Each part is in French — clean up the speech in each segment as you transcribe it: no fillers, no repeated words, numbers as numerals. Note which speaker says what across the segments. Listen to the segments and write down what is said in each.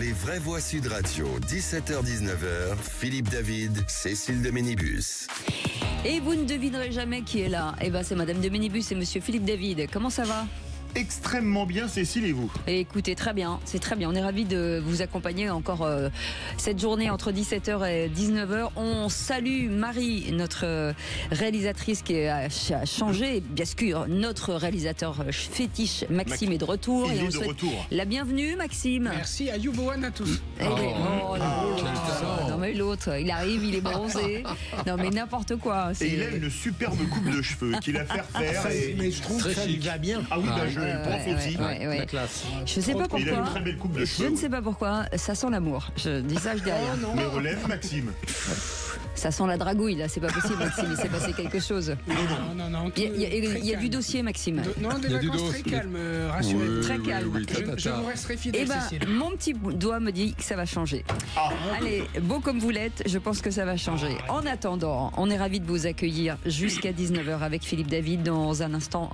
Speaker 1: Les vraies voix Sud Radio, 17h-19h, Philippe David, Cécile de Ménibus.
Speaker 2: Et vous ne devinerez jamais qui est là. Eh ben, c'est Madame de Ménibus et Monsieur Philippe David. Comment ça va ?
Speaker 3: Extrêmement bien, Cécile, et vous ?
Speaker 2: Écoutez, très bien, c'est très bien. On est ravis de vous accompagner encore cette journée entre 17h et 19h. On salue Marie, notre réalisatrice qui a changé. Bien sûr, notre réalisateur fétiche, Maxime, est de retour.
Speaker 3: Il
Speaker 2: et on
Speaker 3: est de
Speaker 2: souhaite
Speaker 3: retour.
Speaker 2: la bienvenue, Maxime.
Speaker 4: Merci, à Youboan à tous.
Speaker 2: Non mais l'autre, il arrive, il est bronzé. Non mais n'importe quoi.
Speaker 3: Et il a une superbe coupe de cheveux qu'il a fait refaire.
Speaker 4: Mais je trouve que ça lui va bien.
Speaker 3: Ah oui, je le pense aussi.
Speaker 2: Ouais. Je sais pas pourquoi.
Speaker 3: Il a une très belle coupe de
Speaker 2: Je
Speaker 3: cheveux.
Speaker 2: ne sais pas pourquoi. Ça sent l'amour. Je dis ça, je dis rien.
Speaker 3: Mais relève, Maxime.
Speaker 2: Ça sent la dragouille là. C'est pas possible, Maxime. Il s'est passé quelque chose.
Speaker 4: Non.
Speaker 2: Il y a du dossier, Maxime.
Speaker 4: Non, des vacances très calmes, rassurez-vous.
Speaker 2: Très calme.
Speaker 4: Je vous resterai
Speaker 2: Eh
Speaker 4: fidèle,
Speaker 2: ben,
Speaker 4: Cécile.
Speaker 2: mon petit doigt me dit que ça va changer. Allez, beau comme vous l'êtes, je pense que ça va changer. En attendant, on est ravis de vous accueillir jusqu'à 19h avec Philippe David. Dans un instant,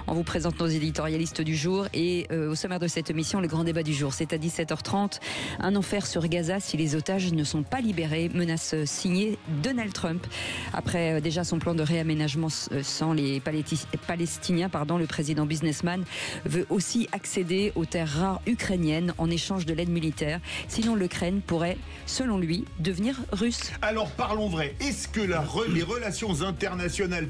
Speaker 2: on vous présente nos éditorialistes du jour. Et au sommaire de cette émission, le grand débat du jour, c'est à 17h30. Un enfer sur Gaza si les otages ne sont pas libérés. Menace signée Donald Trump. Après déjà son plan de réaménagement sans les Palestiniens, le président businessman veut aussi accéder aux terres rares ukrainiennes en échange de l'aide militaire. Sinon, l'Ukraine pourrait, selon lui, devenir russe.
Speaker 3: Alors parlons vrai. Est-ce que les relations internationales,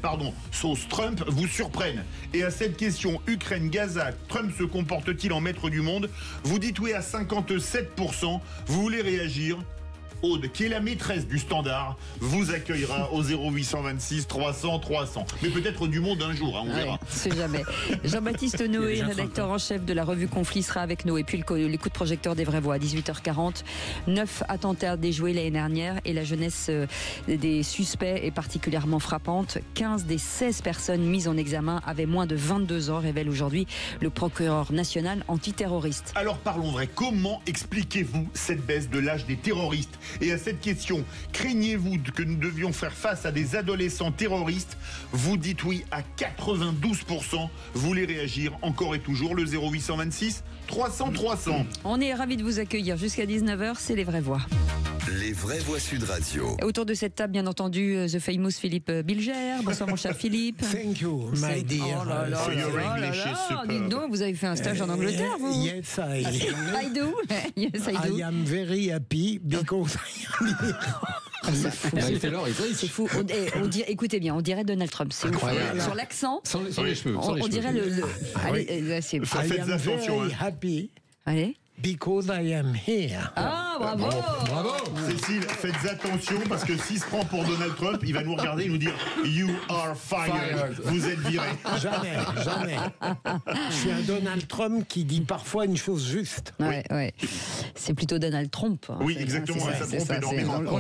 Speaker 3: sauce Trump, vous surprennent ? Et à cette question, Ukraine-Gaza, Trump se comporte-t-il en maître du monde ? Vous dites oui à 57%. Vous voulez réagir ? Aude, qui est la maîtresse du standard, vous accueillera au 0826 300 300. Mais peut-être du monde un jour, on verra.
Speaker 2: C'est jamais. Jean-Baptiste Noé, rédacteur en chef de la revue Conflit, sera avec nous. Et puis les coups de projecteur des vraies voix à 18h40. 9 attentats déjoués l'année dernière et la jeunesse des suspects est particulièrement frappante. 15 des 16 personnes mises en examen avaient moins de 22 ans, révèle aujourd'hui le procureur national antiterroriste.
Speaker 3: Alors parlons vrai, comment expliquez-vous cette baisse de l'âge des terroristes ? Et à cette question, craignez-vous que nous devions faire face à des adolescents terroristes ? Vous dites oui à 92%. Vous voulez réagir encore et toujours, le 0826 300 300.
Speaker 2: On est ravis de vous accueillir jusqu'à 19h, c'est les vraies voix.
Speaker 1: Les vraies voix Sud Radio.
Speaker 2: Et autour de cette table, bien entendu, the famous Philippe Bilger. Bonsoir mon cher Philippe.
Speaker 4: Thank you, my dear.
Speaker 2: Oh là là,
Speaker 3: So your English is superb.
Speaker 2: dites donc, vous avez fait un stage en Angleterre, vous?
Speaker 4: Yes, I
Speaker 2: do. Yes, I do.
Speaker 4: I am very happy because
Speaker 2: C'est fou. Écoutez bien, on dirait Donald Trump. C'est ouf. Sur l'accent.
Speaker 5: Sans les cheveux.
Speaker 2: On dirait le. Allez, c'est.
Speaker 3: Faites
Speaker 4: I am
Speaker 3: attention.
Speaker 4: very happy
Speaker 2: Allez.
Speaker 4: because I am here.
Speaker 2: Ah, bravo.
Speaker 5: Bravo.
Speaker 3: Cécile, faites attention parce que s'il se prend pour Donald Trump, il va nous regarder et nous dire You are fired. Vous êtes viré.
Speaker 4: Jamais. Je suis un Donald Trump qui dit parfois une chose juste.
Speaker 2: Ouais. C'est plutôt Donald Trump.
Speaker 3: Oui, exactement.
Speaker 2: C'est
Speaker 3: ça trompe énormément.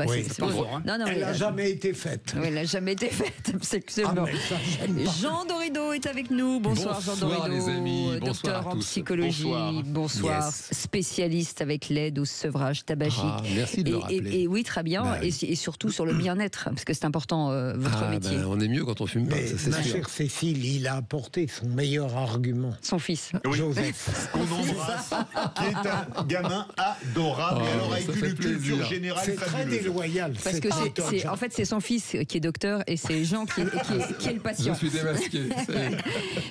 Speaker 4: Oui.
Speaker 2: C'est pas vrai. Non,
Speaker 4: Elle n'a jamais été faite.
Speaker 2: Oui, elle n'a jamais été faite. Absolument.
Speaker 4: mais ça, j'aime pas.
Speaker 2: Jean Dorido est avec nous. Bonsoir, Jean Dorido.
Speaker 5: les amis. Bonsoir
Speaker 2: docteur
Speaker 5: à
Speaker 2: en
Speaker 5: tous.
Speaker 2: psychologie. Bonsoir.
Speaker 5: Yes.
Speaker 2: Spécialiste avec l'aide au sevrage tabagique.
Speaker 5: Merci de le rappeler.
Speaker 2: Et oui, très bien.
Speaker 5: Bah oui.
Speaker 2: Et surtout sur le bien-être, parce que c'est important, votre métier.
Speaker 5: On est mieux quand on fume pas,
Speaker 4: Mais
Speaker 5: ça c'est
Speaker 4: ma
Speaker 5: sûr.
Speaker 4: chère Cécile, il a apporté son meilleur argument.
Speaker 2: Son fils.
Speaker 3: Oui.
Speaker 4: Joseph.
Speaker 3: Qu'on embrasse, qui est un gamin adorable et alors avec
Speaker 5: ça
Speaker 3: une
Speaker 5: fait
Speaker 3: culture
Speaker 5: plaisir.
Speaker 3: générale
Speaker 4: C'est très
Speaker 3: fabuleuse.
Speaker 4: déloyal.
Speaker 2: Parce que en fait, c'est son fils qui est docteur et c'est Jean qui est le
Speaker 5: Je
Speaker 2: patient.
Speaker 5: suis démasqué.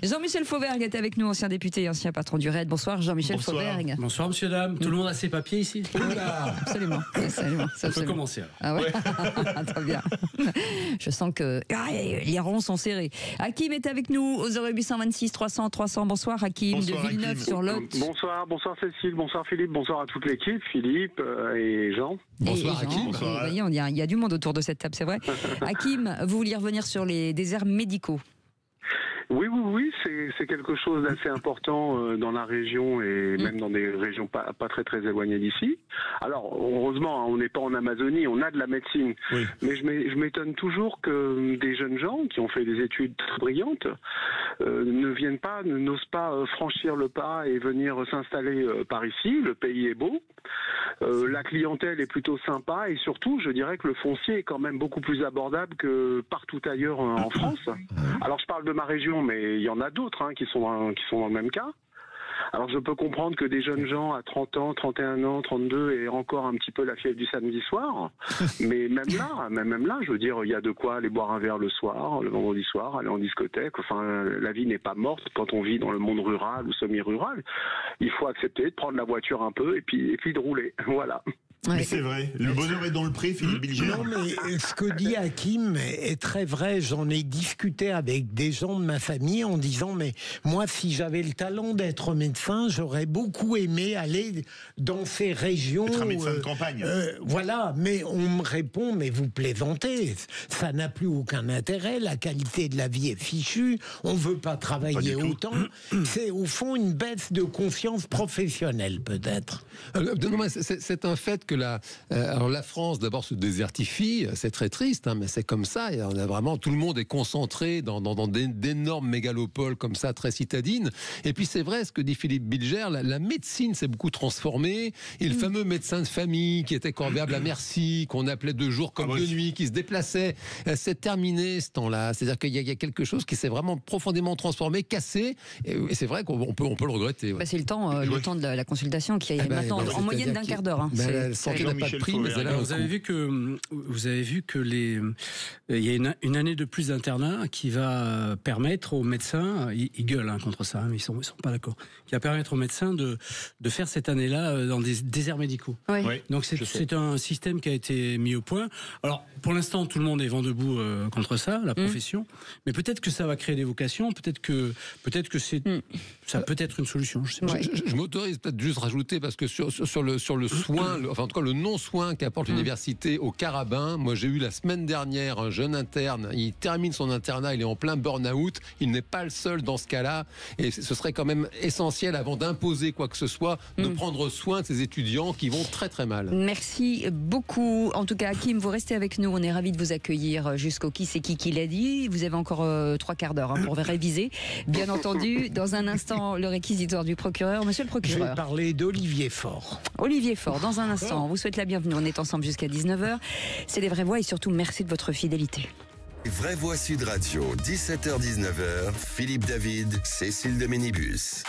Speaker 2: Jean-Michel Fauvergue est avec nous, ancien député et ancien patron du RAID. Bonsoir, Jean-Michel
Speaker 3: Bonsoir.
Speaker 2: Fauvergue.
Speaker 6: Bonsoir monsieur, dame. Tout le monde a ses papiers ici?
Speaker 2: Absolument.
Speaker 6: On peut commencer.
Speaker 2: Ah ouais, très bien. Je sens que les ronds sont serrés. Hakim est avec nous au 0826 300 300. Bonsoir Hakim
Speaker 3: Bonsoir,
Speaker 2: de Villeneuve-sur-Lot.
Speaker 7: Bonsoir Cécile, bonsoir Philippe, bonsoir à toute l'équipe, Philippe et Jean.
Speaker 5: Bonsoir,
Speaker 2: et Jean.
Speaker 5: Hakim.
Speaker 2: Vous voyez, il y a du monde autour de cette table, c'est vrai. Hakim, vous vouliez revenir sur les déserts médicaux.
Speaker 7: Oui, c'est quelque chose d'assez important dans la région et même dans des régions pas très éloignées d'ici. Alors, heureusement, on n'est pas en Amazonie, on a de la médecine.
Speaker 3: Oui.
Speaker 7: Mais je m'étonne toujours que des jeunes gens qui ont fait des études très brillantes n'osent pas franchir le pas et venir s'installer par ici. Le pays est beau. La clientèle est plutôt sympa et surtout, je dirais que le foncier est quand même beaucoup plus abordable que partout ailleurs en France. Alors, je parle de ma région, mais il y en a d'autres qui sont dans le même cas. Alors je peux comprendre que des jeunes gens à 30 ans, 31 ans, 32 aient encore un petit peu la fièvre du samedi soir, mais même là, je veux dire, il y a de quoi aller boire un verre le soir, le vendredi soir, aller en discothèque. Enfin, la vie n'est pas morte quand on vit dans le monde rural ou semi-rural. Il faut accepter de prendre la voiture un peu et puis de rouler. Voilà.
Speaker 3: Mais c'est vrai, le bonheur est dans le pré, Philippe Bilger.
Speaker 4: Non, mais ce que dit Hakim est très vrai. J'en ai discuté avec des gens de ma famille en disant, mais moi, si j'avais le talent d'être médecin, j'aurais beaucoup aimé aller dans ces régions.
Speaker 3: Être un médecin de campagne.
Speaker 4: Voilà, mais on me répond, mais vous plaisantez, ça n'a plus aucun intérêt, la qualité de la vie est fichue, on ne veut pas travailler autant. C'est au fond une baisse de conscience professionnelle, peut-être.
Speaker 5: C'est un fait que alors la France d'abord se désertifie, c'est très triste, hein, mais c'est comme ça. Et on a vraiment, tout le monde est concentré dans d'énormes mégalopoles comme ça, très citadines. Et puis c'est vrai ce que dit Philippe Bilger, la médecine s'est beaucoup transformée. Et le fameux médecin de famille qui était corvéable à merci, qu'on appelait de jour comme de nuit, qui se déplaçait, c'est terminé ce temps-là. C'est-à-dire qu'il y a quelque chose qui s'est vraiment profondément transformé, cassé. Et c'est vrai qu'on peut le regretter. Ouais.
Speaker 2: C'est le temps de la consultation qui est maintenant en moyenne d'un quart d'heure. Hein.
Speaker 5: Santé n'a pas de prix, mais elle a
Speaker 6: vous avez vu que il y a une année de plus d'internat qui va permettre aux médecins, ils gueulent contre ça, mais ils sont pas d'accord, qui va permettre aux médecins de faire cette année-là dans des déserts médicaux.
Speaker 2: Oui.
Speaker 6: Donc c'est un système qui a été mis au point. Alors pour l'instant tout le monde est vent debout contre ça, la profession, mais peut-être que ça va créer des vocations, peut-être que ça peut être une solution. Je sais pas.
Speaker 5: Je m'autorise peut-être juste rajouter parce que sur le soin, enfin en tout cas le non-soin qu'apporte l'université au Carabin. Moi j'ai eu la semaine dernière un jeune interne, il termine son internat, il est en plein burn-out, il n'est pas le seul dans ce cas-là et ce serait quand même essentiel avant d'imposer quoi que ce soit de prendre soin de ces étudiants qui vont très très mal.
Speaker 2: Merci beaucoup. En tout cas Hakim, vous restez avec nous, on est ravis de vous accueillir jusqu'au qui c'est qui l'a dit. Vous avez encore 3 quarts d'heure pour réviser. Bien entendu, dans un instant le réquisitoire du procureur. Monsieur le procureur.
Speaker 4: Je vais parler d'Olivier Faure.
Speaker 2: Olivier Faure, dans un instant, on vous souhaite la bienvenue. On est ensemble jusqu'à 19h. C'est les vraies voix et surtout merci de votre fidélité.
Speaker 1: Vraie Voix Sud Radio, 17h-19h, Philippe David, Cécile de Ménibus.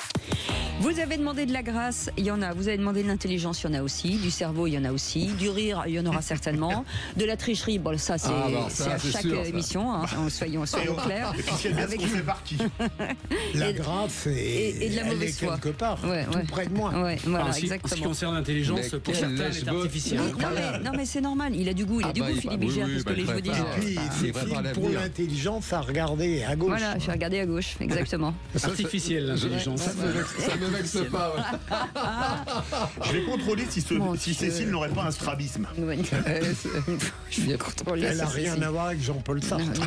Speaker 2: Vous avez demandé de la grâce, il y en a. Vous avez demandé de l'intelligence, il y en a aussi. Du cerveau, il y en a aussi. Du rire, il y en aura certainement. De la tricherie, bon, ça, c'est à chaque émission, hein, soyons clairs.
Speaker 3: Et puis c'est bien ce qu'on fait partie.
Speaker 4: La grâce et
Speaker 2: de la mauvaise foi.
Speaker 4: Quelque part, tout près de moi.
Speaker 2: Voilà,
Speaker 6: exactement. En ce qui concerne l'intelligence, pour certains, elle est artificielle.
Speaker 2: Non, mais c'est normal, il a du goût, Philippe Bilger, parce que je vous dis.
Speaker 4: Pour l'intelligence, à regarder à gauche.
Speaker 2: Voilà, je suis regardé à gauche, exactement.
Speaker 6: Artificielle, l'intelligence.
Speaker 5: Ça me vexe pas.
Speaker 3: Je vais contrôler si Cécile n'aurait pas un strabisme.
Speaker 2: Je vais contrôler.
Speaker 4: Elle n'a rien à voir avec Jean-Paul Sartre.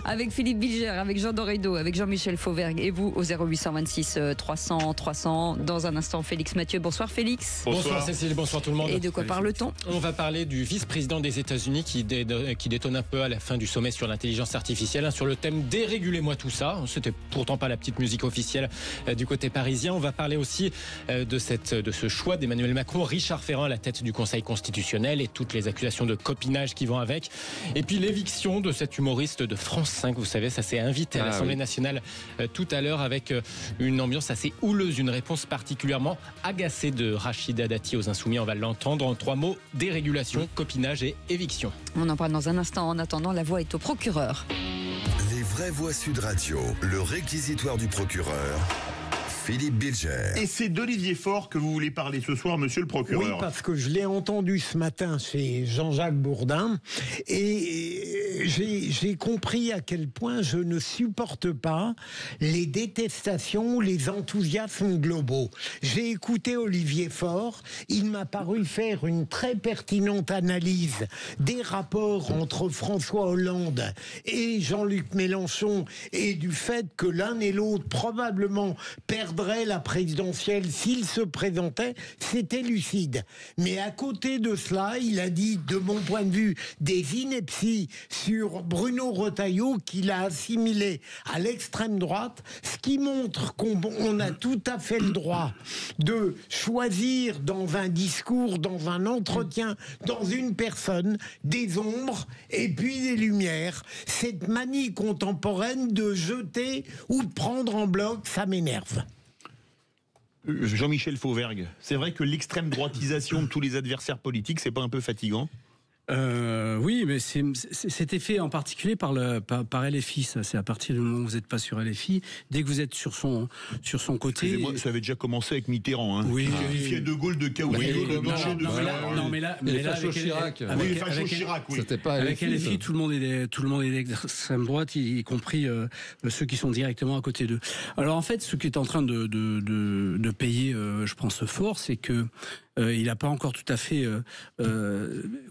Speaker 2: Avec Philippe Bilger, avec Jean Dorédo, avec Jean-Michel Fauvergue et vous au 0826 300 300. Dans un instant, Félix Mathieu. Bonsoir Félix.
Speaker 8: Bonsoir Cécile, bonsoir tout le monde.
Speaker 2: Et de quoi parle-t-on ?
Speaker 8: On va parler du vice-président des États-Unis qui détonne un peu à la fin du sommet sur l'intelligence artificielle, sur le thème « Dérégulez-moi tout ça ». C'était pourtant pas la petite musique officielle du côté parisien. On va parler aussi de ce choix d'Emmanuel Macron, Richard Ferrand à la tête du Conseil constitutionnel et toutes les accusations de copinage qui vont avec. Et puis l'éviction de cet humoriste de France 5, vous savez, ça s'est invité à l'Assemblée nationale tout à l'heure avec une ambiance assez houleuse, une réponse particulièrement agacée de Rachida Dati aux Insoumis. On va l'entendre en 3 mots: dérégulation, copinage et éviction.
Speaker 2: On en parle dans un instant. En attendant, la voix est au procureur.
Speaker 1: Les vraies voix Sud Radio, le réquisitoire du procureur. Philippe Bilger.
Speaker 3: Et c'est d'Olivier Faure que vous voulez parler ce soir, monsieur le procureur.
Speaker 4: Oui, parce que je l'ai entendu ce matin chez Jean-Jacques Bourdin et j'ai compris à quel point je ne supporte pas les détestations, les enthousiasmes globaux. J'ai écouté Olivier Faure, il m'a paru faire une très pertinente analyse des rapports entre François Hollande et Jean-Luc Mélenchon et du fait que l'un et l'autre probablement perdent perdrait la présidentielle s'il se présentait, c'était lucide. Mais à côté de cela, il a dit, de mon point de vue, des inepties sur Bruno Retailleau qu'il a assimilé à l'extrême droite, ce qui montre qu'on a tout à fait le droit de choisir dans un discours, dans un entretien, dans une personne, des ombres et puis des lumières. Cette manie contemporaine de jeter ou de prendre en bloc, ça m'énerve.
Speaker 3: Jean-Michel Fauvergue, c'est vrai que l'extrême droitisation de tous les adversaires politiques, c'est pas un peu fatigant ?
Speaker 6: Oui, mais c'était fait en particulier par LFI. Ça, c'est à partir du moment où vous n'êtes pas sur LFI, dès que vous êtes sur son côté.
Speaker 3: Excusez-moi, ça avait déjà commencé avec Mitterrand. Hein.
Speaker 6: Oui,
Speaker 3: qualifiait De Gaulle de caoutchouc, de marché de
Speaker 6: non, mais là, avec
Speaker 3: Chirac.
Speaker 5: C'était pas
Speaker 6: avec LFI, tout le monde est d'extrême droite, y compris ceux qui sont directement à côté d'eux. Alors en fait, ce qui est en train de payer, je pense fort, c'est que il n'a pas encore tout à fait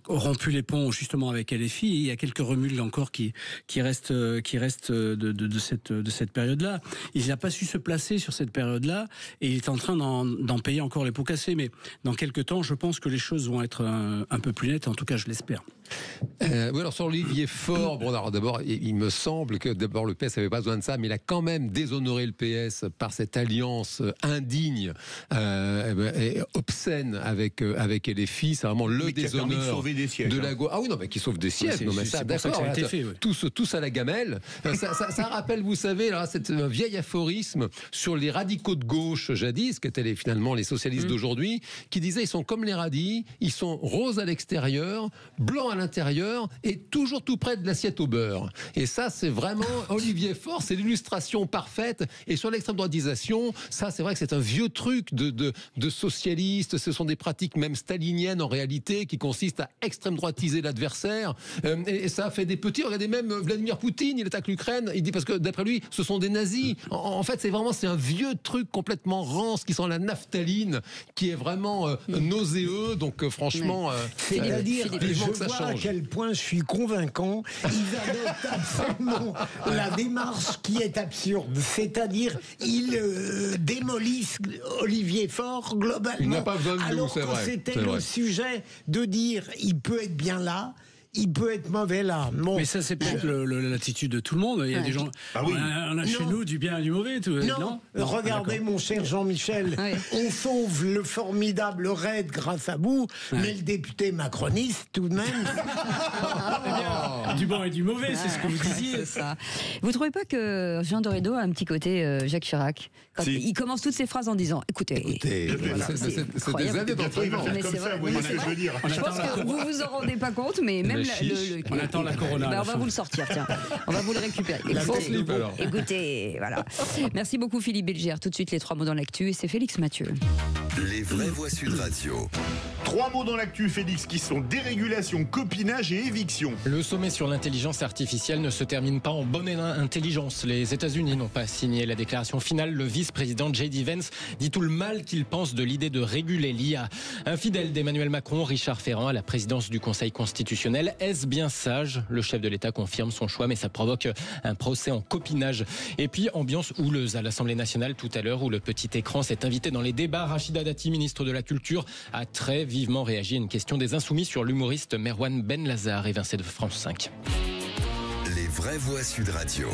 Speaker 6: rompu les ponts justement avec LFI. Il y a quelques remues encore qui restent de cette période-là. Il n'a pas su se placer sur cette période-là et il est en train d'en payer encore les pots cassés. Mais dans quelques temps, je pense que les choses vont être un peu plus nettes. En tout cas, je l'espère.
Speaker 5: Oui, alors sur Olivier Faure, bon, alors d'abord, il me semble que d'abord le PS n'avait pas besoin de ça, mais il a quand même déshonoré le PS par cette alliance indigne et obscène avec LFI. C'est vraiment le déshonneur de la gauche. Ah oui, non, mais qui sauve des sièges. Non, mais ça, d'accord. Tous à la gamelle. Ça rappelle, vous savez, là, cette vieil aphorisme sur les radicaux de gauche jadis, qui étaient finalement les socialistes d'aujourd'hui, qui disaient ils sont comme les radis, ils sont roses à l'extérieur, blancs à l'intérieur et toujours tout près de l'assiette au beurre. Et ça, c'est vraiment Olivier Faure, c'est l'illustration parfaite. Et sur l'extrême droitisation, ça, c'est vrai que c'est un vieux truc de socialistes. Ce sont des pratiques même staliniennes en réalité qui consistent à extrême droitiser l'adversaire. Et ça fait des petits. Regardez même Vladimir Poutine, il attaque l'Ukraine. Il dit parce que d'après lui, ce sont des nazis. En fait, c'est un vieux truc complètement rance qui sent la naphtaline, qui est vraiment nauséeux. Donc franchement,
Speaker 4: c'est-à-dire, je vois à quel point je suis convaincant. Ils adoptent absolument la démarche qui est absurde. C'est-à-dire, ils démolissent Olivier Faure globalement.
Speaker 5: Il n'a pas besoin de nous,
Speaker 4: alors
Speaker 5: c'est
Speaker 4: que
Speaker 5: vrai.
Speaker 4: c'était le sujet de dire, il peut être bien là, il peut être mauvais là. Bon.
Speaker 6: Mais ça, c'est peut-être l'attitude de tout le monde. Il y a des gens.
Speaker 3: Ah oui.
Speaker 6: On a chez nous du bien et du mauvais.
Speaker 4: Non. Regardez, mon cher Jean-Michel, on sauve le formidable RAID grâce à vous, mais le député macroniste, tout de même.
Speaker 6: Du bon et du mauvais, c'est ce que vous disiez.
Speaker 2: C'est ça. Vous trouvez pas que Jean Dorido a un petit côté Jacques Chirac quand il commence toutes ses phrases en disant écoutez, voilà,
Speaker 5: c'est des années d'entraînement.
Speaker 3: Comme ça, vous voyez ce que je veux dire.
Speaker 2: Je pense que vous vous en rendez pas compte, mais même
Speaker 6: on attend la Corona.
Speaker 2: On va vous le sortir, tiens. On va vous le récupérer. Écoutez, voilà. Merci beaucoup Philippe Bilger. Tout de suite les 3 mots dans l'actu et c'est Félix Mathieu.
Speaker 1: Les vraies voix Sud Radio.
Speaker 3: 3 mots dans l'actu, Félix, qui sont dérégulation, copinage et éviction.
Speaker 8: Le sommet sur l'intelligence artificielle ne se termine pas en bonne intelligence. Les États-Unis n'ont pas signé la déclaration finale. Le vice-président J.D. Vance dit tout le mal qu'il pense de l'idée de réguler l'IA. Un fidèle d'Emmanuel Macron, Richard Ferrand, à la présidence du Conseil constitutionnel. Est-ce bien sage? Le chef de l'État confirme son choix, mais ça provoque un procès en copinage. Et puis, ambiance houleuse à l'Assemblée nationale tout à l'heure, où le petit écran s'est invité dans les débats. Rachida Dati, ministre de la Culture, a très vivement réagi à une question des Insoumis sur l'humoriste Merwan Benlazar, évincé de France 5.
Speaker 1: Les vraies voix Sud Radio.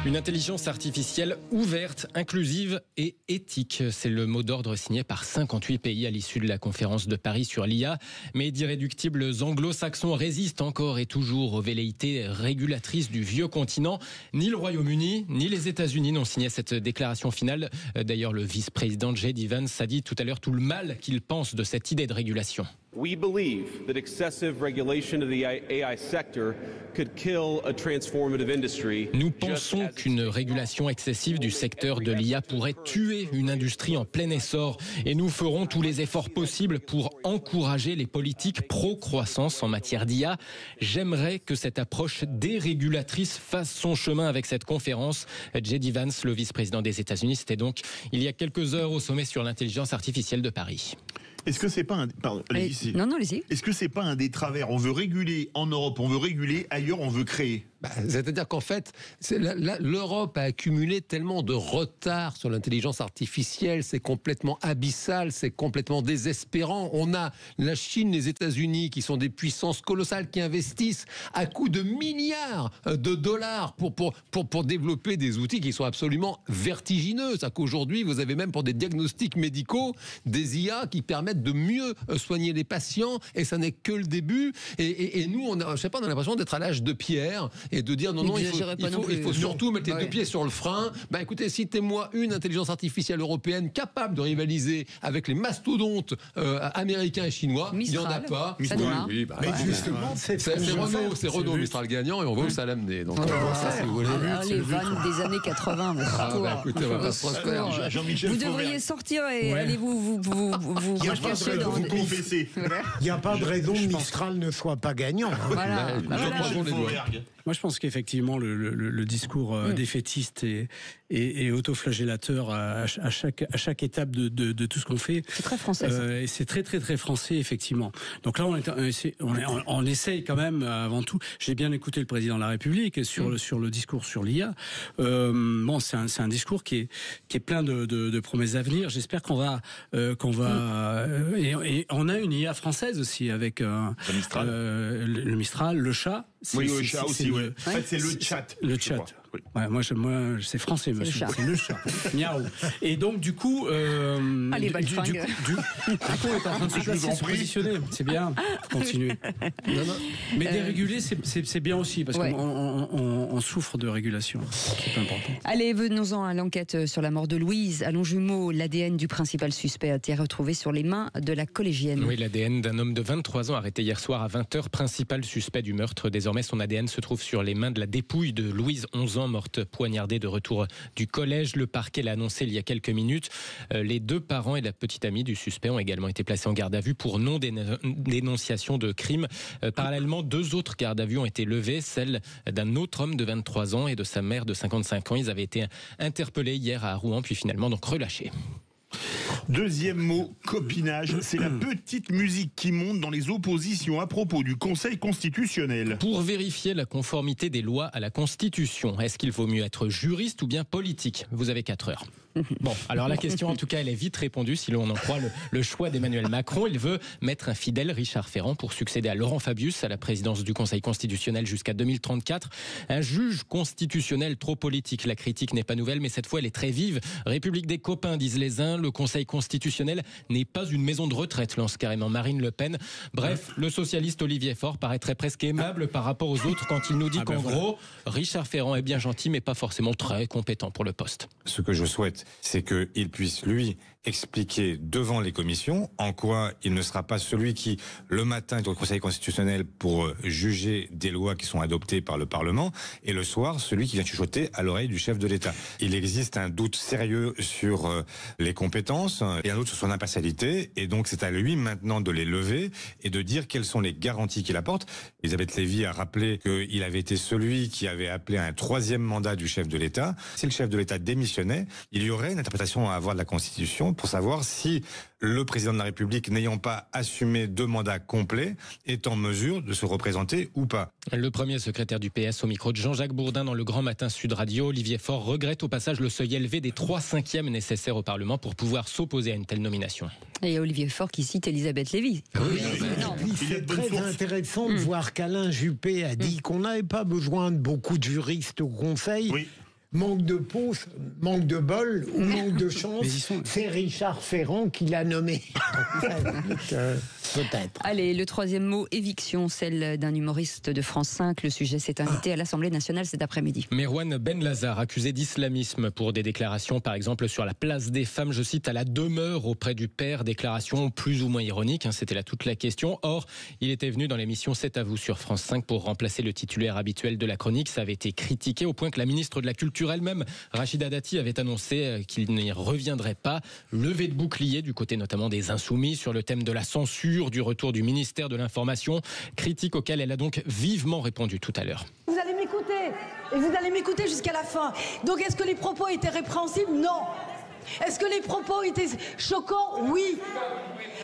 Speaker 8: Une intelligence artificielle ouverte, inclusive et éthique. C'est le mot d'ordre signé par 58 pays à l'issue de la conférence de Paris sur l'IA. Mais d'irréductibles anglo-saxons résistent encore et toujours aux velléités régulatrices du vieux continent. Ni le Royaume-Uni, ni les États-Unis n'ont signé cette déclaration finale. D'ailleurs, le vice-président J.D. Vance a dit tout à l'heure tout le mal qu'il pense de cette idée de régulation.
Speaker 9: We believe that excessive regulation of the AI sector could kill a transformative industry.
Speaker 8: Nous pensons qu'une régulation excessive du secteur de l'IA pourrait tuer une industrie en plein essor et nous ferons tous les efforts possibles pour encourager les politiques pro-croissance en matière d'IA. J'aimerais que cette approche dérégulatrice fasse son chemin avec cette conférence. J.D. Vance, le vice-président des États-Unis, c'était donc il y a quelques heures au sommet sur l'intelligence artificielle de Paris.
Speaker 3: Est-ce que c'est pas un... Pardon,
Speaker 2: non, allez-y.
Speaker 3: Est-ce que c'est pas un des travers? On veut réguler en Europe, on veut réguler ailleurs, on veut créer.
Speaker 5: C'est-à-dire qu'en fait, l'Europe a accumulé tellement de retard sur l'intelligence artificielle, c'est complètement abyssal, c'est complètement désespérant. On a la Chine, les États-Unis, qui sont des puissances colossales, qui investissent à coups de milliards de dollars pour développer des outils qui sont absolument vertigineux. C'est-à-dire qu'aujourd'hui, vous avez même pour des diagnostics médicaux, des IA qui permettent de mieux soigner les patients, et ça n'est que le début. Et nous, on a l'impression d'être à l'âge de pierre, et de dire non, il faut surtout mettre les deux pieds sur le frein. Écoutez, citez-moi une intelligence artificielle européenne capable de rivaliser avec les mastodontes américains et chinois.
Speaker 2: Mistral.
Speaker 5: Il n'y en a pas.
Speaker 2: Mistral.
Speaker 5: Oui,
Speaker 4: justement, c'est
Speaker 5: Renault Mistral gagnant, et on va où ça l'amener. Donc, si vous voulez.
Speaker 2: Les vannes des années 80.
Speaker 5: Écoutez, on va pas se refaire.
Speaker 2: Vous devriez sortir et aller vous cacher dans...
Speaker 3: Vous confessez.
Speaker 4: Il n'y a pas de raison que Mistral ne soit pas gagnant.
Speaker 2: Voilà.
Speaker 6: Moi, je pense qu'effectivement, le discours défaitiste et autoflagellateur à chaque étape de tout ce qu'on fait.
Speaker 2: C'est très français.
Speaker 6: Et c'est très, très, très français, effectivement. Donc là, on essaye quand même, avant tout. J'ai bien écouté le président de la République sur le discours sur l'IA. C'est un discours qui est plein de promesses à venir. J'espère qu'on va et on a une IA française aussi avec le Mistral, le chat.
Speaker 3: Oui, le chat aussi. En fait, c'est le chat.
Speaker 6: Le chat. Oui. Ouais, moi, c'est français, monsieur. C'est le chat. Miaou. Et donc, du coup,
Speaker 2: Allez,
Speaker 6: du coup, est en train de se positionner. C'est bien. Continuez. Mais déréguler, c'est bien aussi, parce qu'on souffre de régulation. C'est important.
Speaker 2: Allez, venons-en à l'enquête sur la mort de Louise. À Longjumeau, l'ADN du principal suspect a été retrouvé sur les mains de la collégienne.
Speaker 8: Oui, l'ADN d'un homme de 23 ans arrêté hier soir à 20h, principal suspect du meurtre. Désormais, son ADN se trouve sur les mains de la dépouille de Louise, 11 ans, morte poignardée de retour du collège. Le parquet l'a annoncé il y a quelques minutes. Les deux parents et la petite amie du suspect ont également été placés en garde à vue pour non-dénonciation de crime. Parallèlement, 2 autres gardes à vue ont été levées, celle d'un autre homme de 23 ans et de sa mère de 55 ans. Ils avaient été interpellés hier à Rouen, puis finalement donc relâchés.
Speaker 3: Deuxième mot, copinage. C'est la petite musique qui monte dans les oppositions à propos du Conseil constitutionnel.
Speaker 8: Pour vérifier la conformité des lois à la Constitution, est-ce qu'il vaut mieux être juriste ou bien politique ? Vous avez 4 heures. Bon, alors la question en tout cas elle est vite répondue si l'on en croit le choix d'Emmanuel Macron. Il veut mettre un fidèle Richard Ferrand pour succéder à Laurent Fabius à la présidence du Conseil constitutionnel jusqu'à 2034. Un juge constitutionnel trop politique. La critique n'est pas nouvelle mais cette fois elle est très vive. République des copains disent les uns, le Conseil constitutionnel n'est pas une maison de retraite, lance carrément Marine Le Pen. Bref, le socialiste Olivier Faure paraîtrait presque aimable par rapport aux autres quand il nous dit qu'en gros, Richard Ferrand est bien gentil mais pas forcément très compétent pour le poste.
Speaker 10: Ce que je souhaite, c'est qu'il puisse, lui, expliquer devant les commissions en quoi il ne sera pas celui qui, le matin, est au Conseil constitutionnel pour juger des lois qui sont adoptées par le Parlement, et le soir, celui qui vient chuchoter à l'oreille du chef de l'État. Il existe un doute sérieux sur les compétences et un doute sur son impartialité, et donc c'est à lui maintenant de les lever et de dire quelles sont les garanties qu'il apporte. Elisabeth Lévy a rappelé qu'il avait été celui qui avait appelé à un 3e mandat du chef de l'État. Si le chef de l'État démissionnait, il y aurait une interprétation à avoir de la Constitution pour savoir si le président de la République, n'ayant pas assumé 2 mandats complets, est en mesure de se représenter ou pas.
Speaker 8: Le premier secrétaire du PS au micro de Jean-Jacques Bourdin dans le Grand Matin Sud Radio, Olivier Faure regrette au passage le seuil élevé des 3/5 nécessaires au Parlement pour pouvoir s'opposer à une telle nomination.
Speaker 2: Et Olivier Faure qui cite Elisabeth Lévy.
Speaker 4: Oui, c'est très intéressant de voir qu'Alain Juppé a dit qu'on n'avait pas besoin de beaucoup de juristes au Conseil. Oui. Manque de peau, manque de bol ou manque de chance, c'est Richard Ferrand qui l'a nommé. Peut-être.
Speaker 2: Allez, le 3e mot, éviction, celle d'un humoriste de France 5. Le sujet s'est invité à l'Assemblée nationale cet après-midi.
Speaker 8: Merwan Benlazar, accusé d'islamisme pour des déclarations, par exemple, sur la place des femmes, je cite, à la demeure auprès du père, déclaration plus ou moins ironique, c'était là toute la question. Or, il était venu dans l'émission C'est à vous sur France 5 pour remplacer le titulaire habituel de la chronique. Ça avait été critiqué au point que la ministre de la Culture elle-même, Rachida Dati, avait annoncé qu'il n'y reviendrait pas. Levée de bouclier du côté notamment des Insoumis sur le thème de la censure, du retour du ministère de l'Information, critique auquel elle a donc vivement répondu tout à l'heure.
Speaker 11: Vous allez m'écouter, et vous allez m'écouter jusqu'à la fin. Donc est-ce que les propos étaient répréhensibles ? Non. Est-ce que les propos étaient choquants? Oui.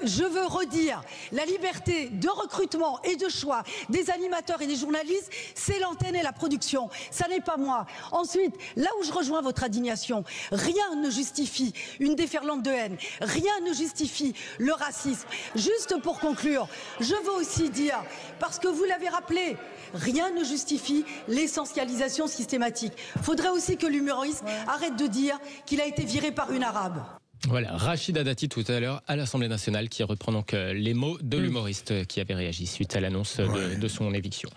Speaker 11: Je veux redire, la liberté de recrutement et de choix des animateurs et des journalistes, c'est l'antenne et la production. Ça n'est pas moi. Ensuite, là où je rejoins votre indignation, rien ne justifie une déferlante de haine. Rien ne justifie le racisme. Juste pour conclure, je veux aussi dire, parce que vous l'avez rappelé, rien ne justifie l'essentialisation systématique. Faudrait aussi que l'humoriste arrête de dire qu'il a été viré par une arabe.
Speaker 8: Voilà, Rachida Dati tout à l'heure à l'Assemblée nationale qui reprend donc les mots de l'humoriste qui avait réagi suite à l'annonce de son éviction.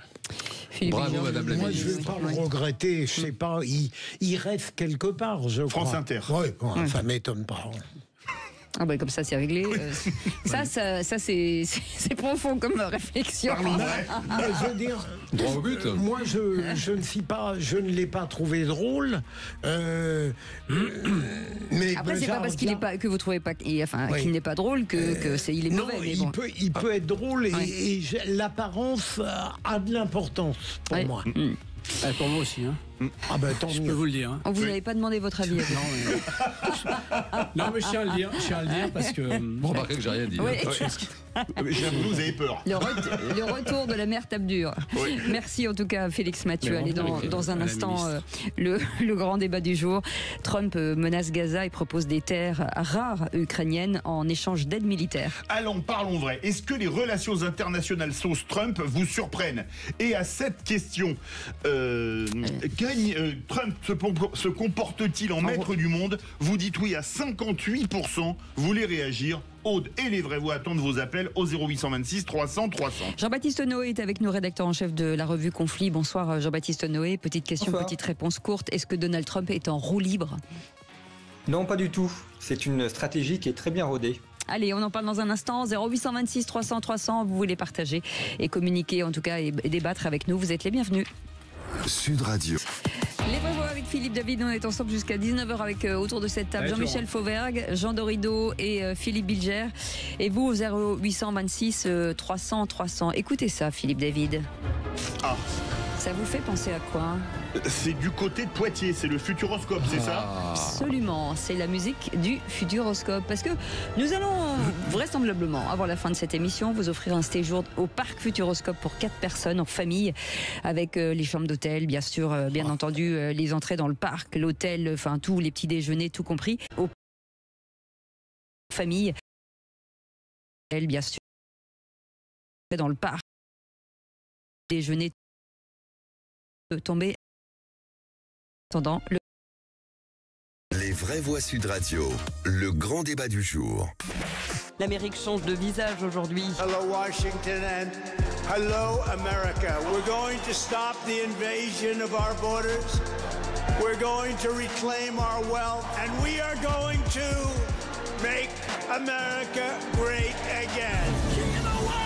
Speaker 5: Bravo Madame la ministre.
Speaker 4: Moi je ne vais pas le regretter, je sais pas, il rêve quelque part, je crois.
Speaker 3: France Inter.
Speaker 4: Oui, bon, ça m'étonne pas.
Speaker 2: Ah bah comme ça c'est réglé. Ça c'est profond comme réflexion.
Speaker 4: Je veux dire,
Speaker 5: droit au but.
Speaker 4: Moi je ne l'ai pas trouvé drôle. Mais
Speaker 2: après c'est pas parce qu'il est pas que vous trouvez pas qu'il n'est pas drôle que il est mauvais. Mais bon.
Speaker 4: il peut être drôle et l'apparence a de l'importance pour moi.
Speaker 6: Pour moi aussi. Hein.
Speaker 4: Ah ben tant mieux.
Speaker 6: Je peux vous le dire. Hein.
Speaker 2: Vous n'avez pas demandé votre avis.
Speaker 6: Non mais je tiens à le dire parce que...
Speaker 5: Vous remarquez que j'ai rien dit.
Speaker 2: Oui.
Speaker 3: Vous avez peur.
Speaker 2: Le retour de la mère tape dure. Oui. Merci en tout cas Félix Mathieu. Allez, dans un instant, le grand débat du jour. Trump menace Gaza et propose des terres rares ukrainiennes en échange d'aide militaire.
Speaker 3: Allons, parlons vrai. Est-ce que les relations internationales sauce Trump vous surprennent? Et à cette question, Trump se comporte-t-il en maître du monde? Vous dites oui à 58%. Vous voulez réagir? Aude et les vraies voix attendent vos appels au 0826 300 300.
Speaker 2: Jean-Baptiste Noé est avec nous, rédacteur en chef de la revue Conflit. Bonsoir Jean-Baptiste Noé. Petite question, bonsoir. Petite réponse courte. Est-ce que Donald Trump est en roue libre?
Speaker 12: Non, pas du tout. C'est une stratégie qui est très bien rodée.
Speaker 2: Allez, on en parle dans un instant. 0826 300 300. Vous voulez partager et communiquer en tout cas et débattre avec nous. Vous êtes les bienvenus.
Speaker 1: Sud Radio.
Speaker 2: Les vraies voix avec Philippe David, on est ensemble jusqu'à 19h avec autour de cette table Jean-Michel Fauvergue, Jean Dorido et Philippe Bilger. Et vous au 0826 300 300. Écoutez ça Philippe David.
Speaker 3: Ah.
Speaker 2: Ça vous fait penser à quoi?
Speaker 3: C'est du côté de Poitiers, c'est le Futuroscope, c'est ça?
Speaker 2: Absolument, c'est la musique du Futuroscope. Parce que nous allons vraisemblablement, avant la fin de cette émission, vous offrir un séjour au parc Futuroscope pour 4 personnes en famille, avec les chambres d'hôtel, bien sûr, bien entendu, les entrées dans le parc, l'hôtel, enfin tous les petits déjeuners, tout compris. Au famille, bien sûr, dans le parc, déjeuner tomber attendant le...
Speaker 1: Les vraies voix Sud Radio, le grand débat du jour.
Speaker 13: L'Amérique change de visage aujourd'hui.
Speaker 14: Hello Washington and hello America. We're going to stop the invasion of our borders. We're going to reclaim our wealth and we are going to make America great again. King of the world!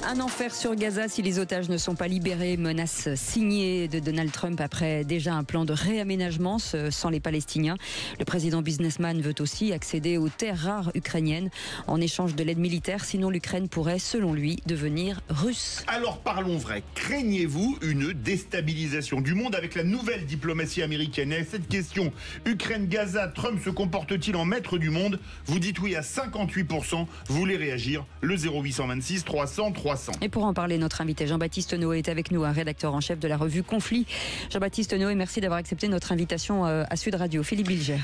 Speaker 2: Un enfer sur Gaza si les otages ne sont pas libérés. Menace signée de Donald Trump après déjà un plan de réaménagement sans les Palestiniens. Le président businessman veut aussi accéder aux terres rares ukrainiennes en échange de l'aide militaire. Sinon l'Ukraine pourrait, selon lui, devenir russe.
Speaker 3: Alors parlons vrai. Craignez-vous une déstabilisation du monde avec la nouvelle diplomatie américaine? Et à cette question, Ukraine-Gaza, Trump se comporte-t-il en maître du monde? Vous dites oui à 58%. Vous voulez réagir? Le 0826 300 300.
Speaker 2: Et pour en parler, notre invité Jean-Baptiste Noé est avec nous, un rédacteur en chef de la revue Conflit. Jean-Baptiste Noé, merci d'avoir accepté notre invitation à Sud Radio. Philippe Bilger.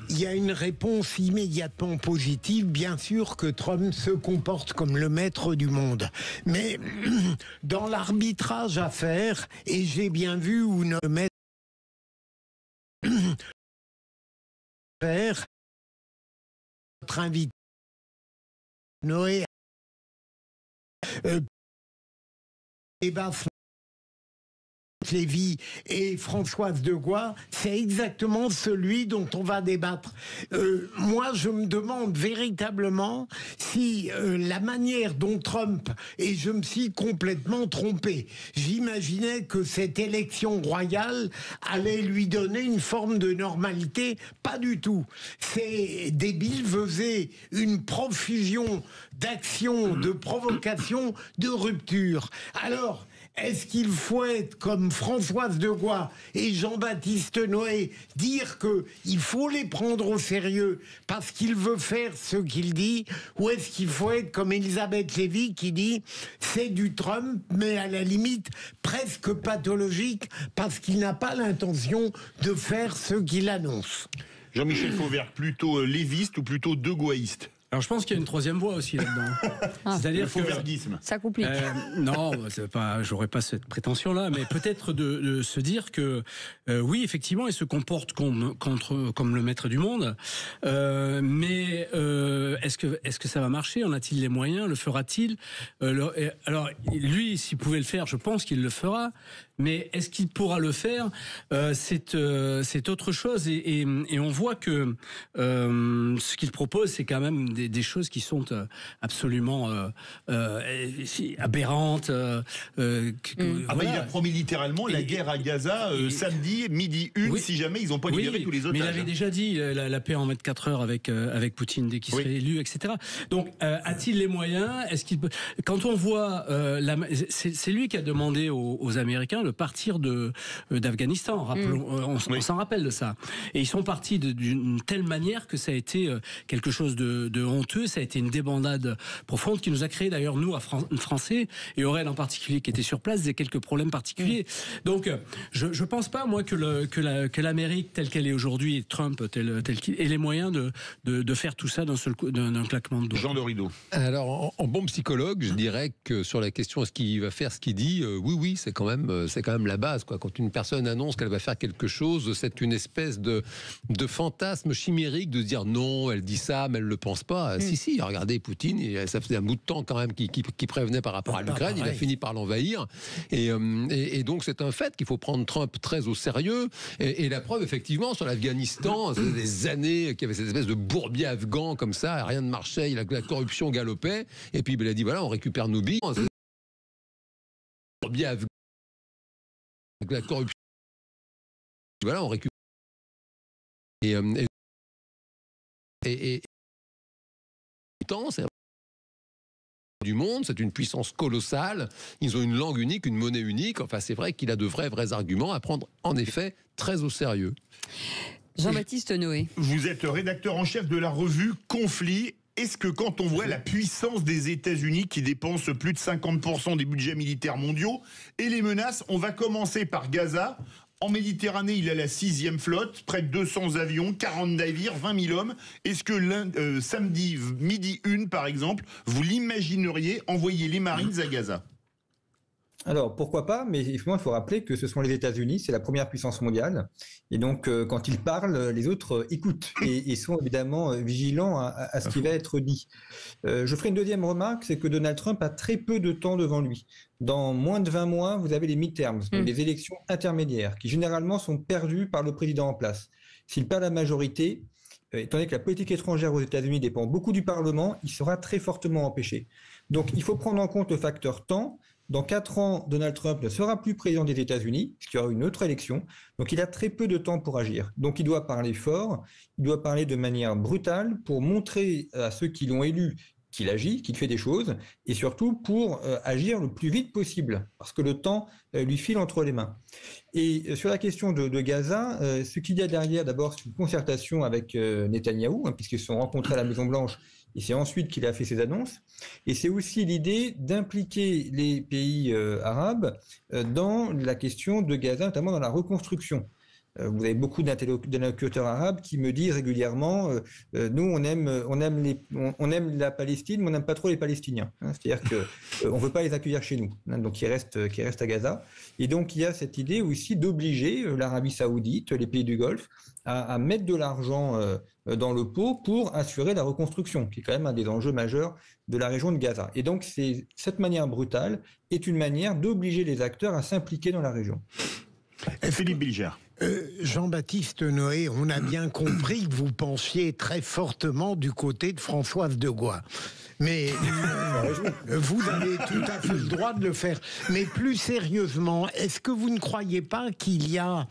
Speaker 4: Il y a une réponse immédiatement positive. Bien sûr que Trump se comporte comme le maître du monde. Mais dans l'arbitrage à faire, et j'ai bien vu où le maître faire, notre invité Noé Lévy et Françoise Degois, c'est exactement celui dont on va débattre. Moi, je me demande véritablement si la manière dont Trump, et je me suis complètement trompé, j'imaginais que cette élection royale allait lui donner une forme de normalité. Pas du tout. Ces débiles faisaient une profusion d'actions, de provocations, de rupture. Alors, Est-ce qu'il faut être comme Françoise de Gois et Jean-Baptiste Noé, dire qu'il faut les prendre au sérieux parce qu'il veut faire ce qu'il dit, ou est-ce qu'il faut être comme Elisabeth Lévy qui dit c'est du Trump, mais à la limite presque pathologique parce qu'il n'a pas l'intention de faire ce qu'il annonce.
Speaker 3: Jean-Michel Fauvergue, plutôt léviste ou plutôt degoïste?
Speaker 6: Alors je pense qu'il y a une troisième voie aussi là-dedans. C'est-à-dire que
Speaker 2: ça complique.
Speaker 6: Non, j'aurais pas cette prétention-là, mais peut-être de se dire que oui, effectivement, il se comporte comme le maître du monde, mais est-ce que ça va marcher? En a-t-il les moyens? Le fera-t-il? Alors lui, s'il pouvait le faire, je pense qu'il le fera. Mais est-ce qu'il pourra le faire? C'est autre chose, et on voit que ce qu'il propose, c'est quand même des choses qui sont absolument aberrantes.
Speaker 3: Il a promis littéralement la guerre à Gaza samedi midi 1, si jamais ils n'ont pas libéré tous les otages.
Speaker 6: Mais il avait déjà dit la paix en 24 heures avec Poutine dès qu'il serait élu, etc. Donc a-t-il les moyens? Est-ce qu'il peut... Quand on voit, c'est lui qui a demandé aux Américains de partir d'Afghanistan. On s'en rappelle de ça. Et ils sont partis d'une telle manière que ça a été quelque chose de honteux. Ça a été une débandade profonde qui nous a créé d'ailleurs, nous, Français, et Aurel en particulier, qui était sur place, des quelques problèmes particuliers. Donc, je pense pas, moi, que l'Amérique telle qu'elle est aujourd'hui, et Trump tel qu'il ait les moyens de faire tout ça d'un seul coup, d'un claquement de doigts.
Speaker 3: Jean Dorido.
Speaker 5: Alors, en bon psychologue, je dirais que sur la question est-ce qu'il va faire ce qu'il dit, oui, c'est quand même la base, quoi. Quand une personne annonce qu'elle va faire quelque chose, c'est une espèce de fantasme chimérique de se dire non, elle dit ça, mais elle le pense pas. Si, regardez Poutine, ça faisait un bout de temps quand même qu'il prévenait par rapport à l'Ukraine, il a fini par l'envahir, et donc c'est un fait qu'il faut prendre Trump très au sérieux, et la preuve effectivement sur l'Afghanistan, c'est des années qu'il y avait cette espèce de bourbier afghan comme ça, rien ne marchait, la corruption galopait, et puis il a dit voilà, on récupère nos billes. Bourbier afghan, la corruption, voilà, on récupère. Et c'est du monde, c'est une puissance colossale, ils ont une langue unique, une monnaie unique, enfin c'est vrai qu'il a de vrais arguments à prendre en effet très au sérieux.
Speaker 2: Jean-Baptiste Noé.
Speaker 3: Vous êtes rédacteur en chef de la revue Conflit. Est-ce que quand on voit la puissance des États-Unis qui dépensent plus de 50% des budgets militaires mondiaux et les menaces, on va commencer par Gaza. En Méditerranée, il a la 6e flotte, près de 200 avions, 40 navires, 20 000 hommes. Est-ce que samedi midi 1, par exemple, vous l'imagineriez envoyer les Marines à Gaza ?
Speaker 12: Alors, pourquoi pas, mais il faut rappeler que ce sont les États-Unis, c'est la première puissance mondiale, et donc quand ils parlent, les autres écoutent, et sont évidemment vigilants à ce qui va être dit. Je ferai une deuxième remarque, c'est que Donald Trump a très peu de temps devant lui. Dans moins de 20 mois, vous avez les midterms, donc les élections intermédiaires, qui généralement sont perdues par le président en place. S'il perd la majorité, étant donné que la politique étrangère aux États-Unis dépend beaucoup du Parlement, il sera très fortement empêché. Donc il faut prendre en compte le facteur temps. Dans 4 ans, Donald Trump ne sera plus président des États-Unis, puisqu'il y aura une autre élection. Donc il a très peu de temps pour agir. Donc il doit parler fort, il doit parler de manière brutale pour montrer à ceux qui l'ont élu qu'il agit, qu'il fait des choses, et surtout pour agir le plus vite possible, parce que le temps lui file entre les mains. Et sur la question de Gaza, ce qu'il y a derrière, d'abord, c'est une concertation avec Netanyahou, puisqu'ils se sont rencontrés à la Maison-Blanche, et c'est ensuite qu'il a fait ses annonces. Et c'est aussi l'idée d'impliquer les pays arabes dans la question de Gaza, notamment dans la reconstruction. Vous avez beaucoup d'interlocuteurs arabes qui me disent régulièrement nous, on aime la Palestine, mais on n'aime pas trop les Palestiniens. C'est-à-dire qu'on ne veut pas les accueillir chez nous. Donc, qui restent à Gaza. Et donc, il y a cette idée aussi d'obliger l'Arabie saoudite, les pays du Golfe, à mettre de l'argent dans le pot pour assurer la reconstruction, qui est quand même un des enjeux majeurs de la région de Gaza. Et donc, cette manière brutale est une manière d'obliger les acteurs à s'impliquer dans la région.
Speaker 3: Philippe Bilger.
Speaker 4: Jean-Baptiste Noé, on a bien compris que vous penchiez très fortement du côté de Françoise de Goix. Mais vous avez tout à fait le droit de le faire. Mais plus sérieusement, est-ce que vous ne croyez pas qu'il y a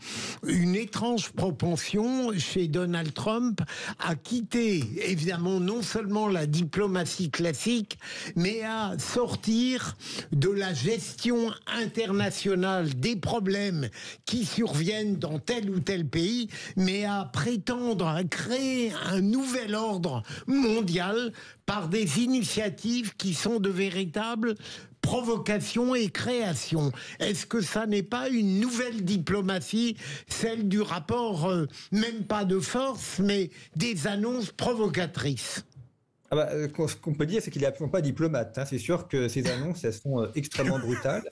Speaker 4: une étrange propension chez Donald Trump à quitter, évidemment, non seulement la diplomatie classique, mais à sortir de la gestion internationale des problèmes qui surviennent dans tel ou tel pays, mais à prétendre à créer un nouvel ordre mondial par des initiatives qui sont de véritables provocations et créations. Est-ce que ça n'est pas une nouvelle diplomatie, celle du rapport, même pas de force, mais des annonces provocatrices?
Speaker 12: Ce qu'on peut dire, c'est qu'il n'est absolument pas diplomate. C'est sûr que ces annonces, elles sont extrêmement brutales,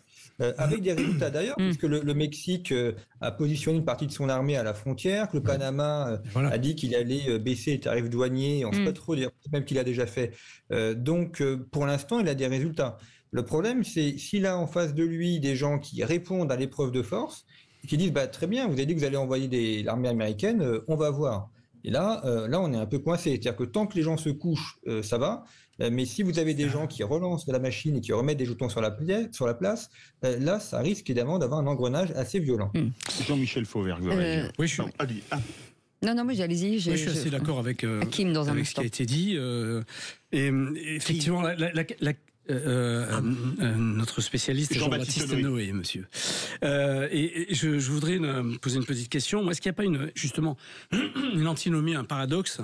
Speaker 12: avec des résultats d'ailleurs, puisque le Mexique a positionné une partie de son armée à la frontière, que le Panama a dit qu'il allait baisser les tarifs douaniers, on ne sait pas trop dire, même qu'il a déjà fait. Donc, pour l'instant, il a des résultats. Le problème, c'est s'il a en face de lui des gens qui répondent à l'épreuve de force, et qui disent très bien, vous avez dit que vous allez envoyer l'armée américaine, on va voir. Et là, on est un peu coincé. C'est-à-dire que tant que les gens se couchent, ça va. Mais si vous avez des gens qui relancent la machine et qui remettent des jetons sur la place, là, ça risque évidemment d'avoir un engrenage assez violent.
Speaker 3: Jean-Michel Fauvergue.
Speaker 6: Oui, je suis...
Speaker 2: Non, mais allez-y.
Speaker 6: Je suis assez d'accord avec
Speaker 2: Hakim dans un
Speaker 6: avec ce qui a été dit. Et effectivement, notre spécialiste Jean-Baptiste Noé, monsieur. Et je voudrais poser une petite question. Est-ce qu'il n'y a pas justement une antinomie, un paradoxe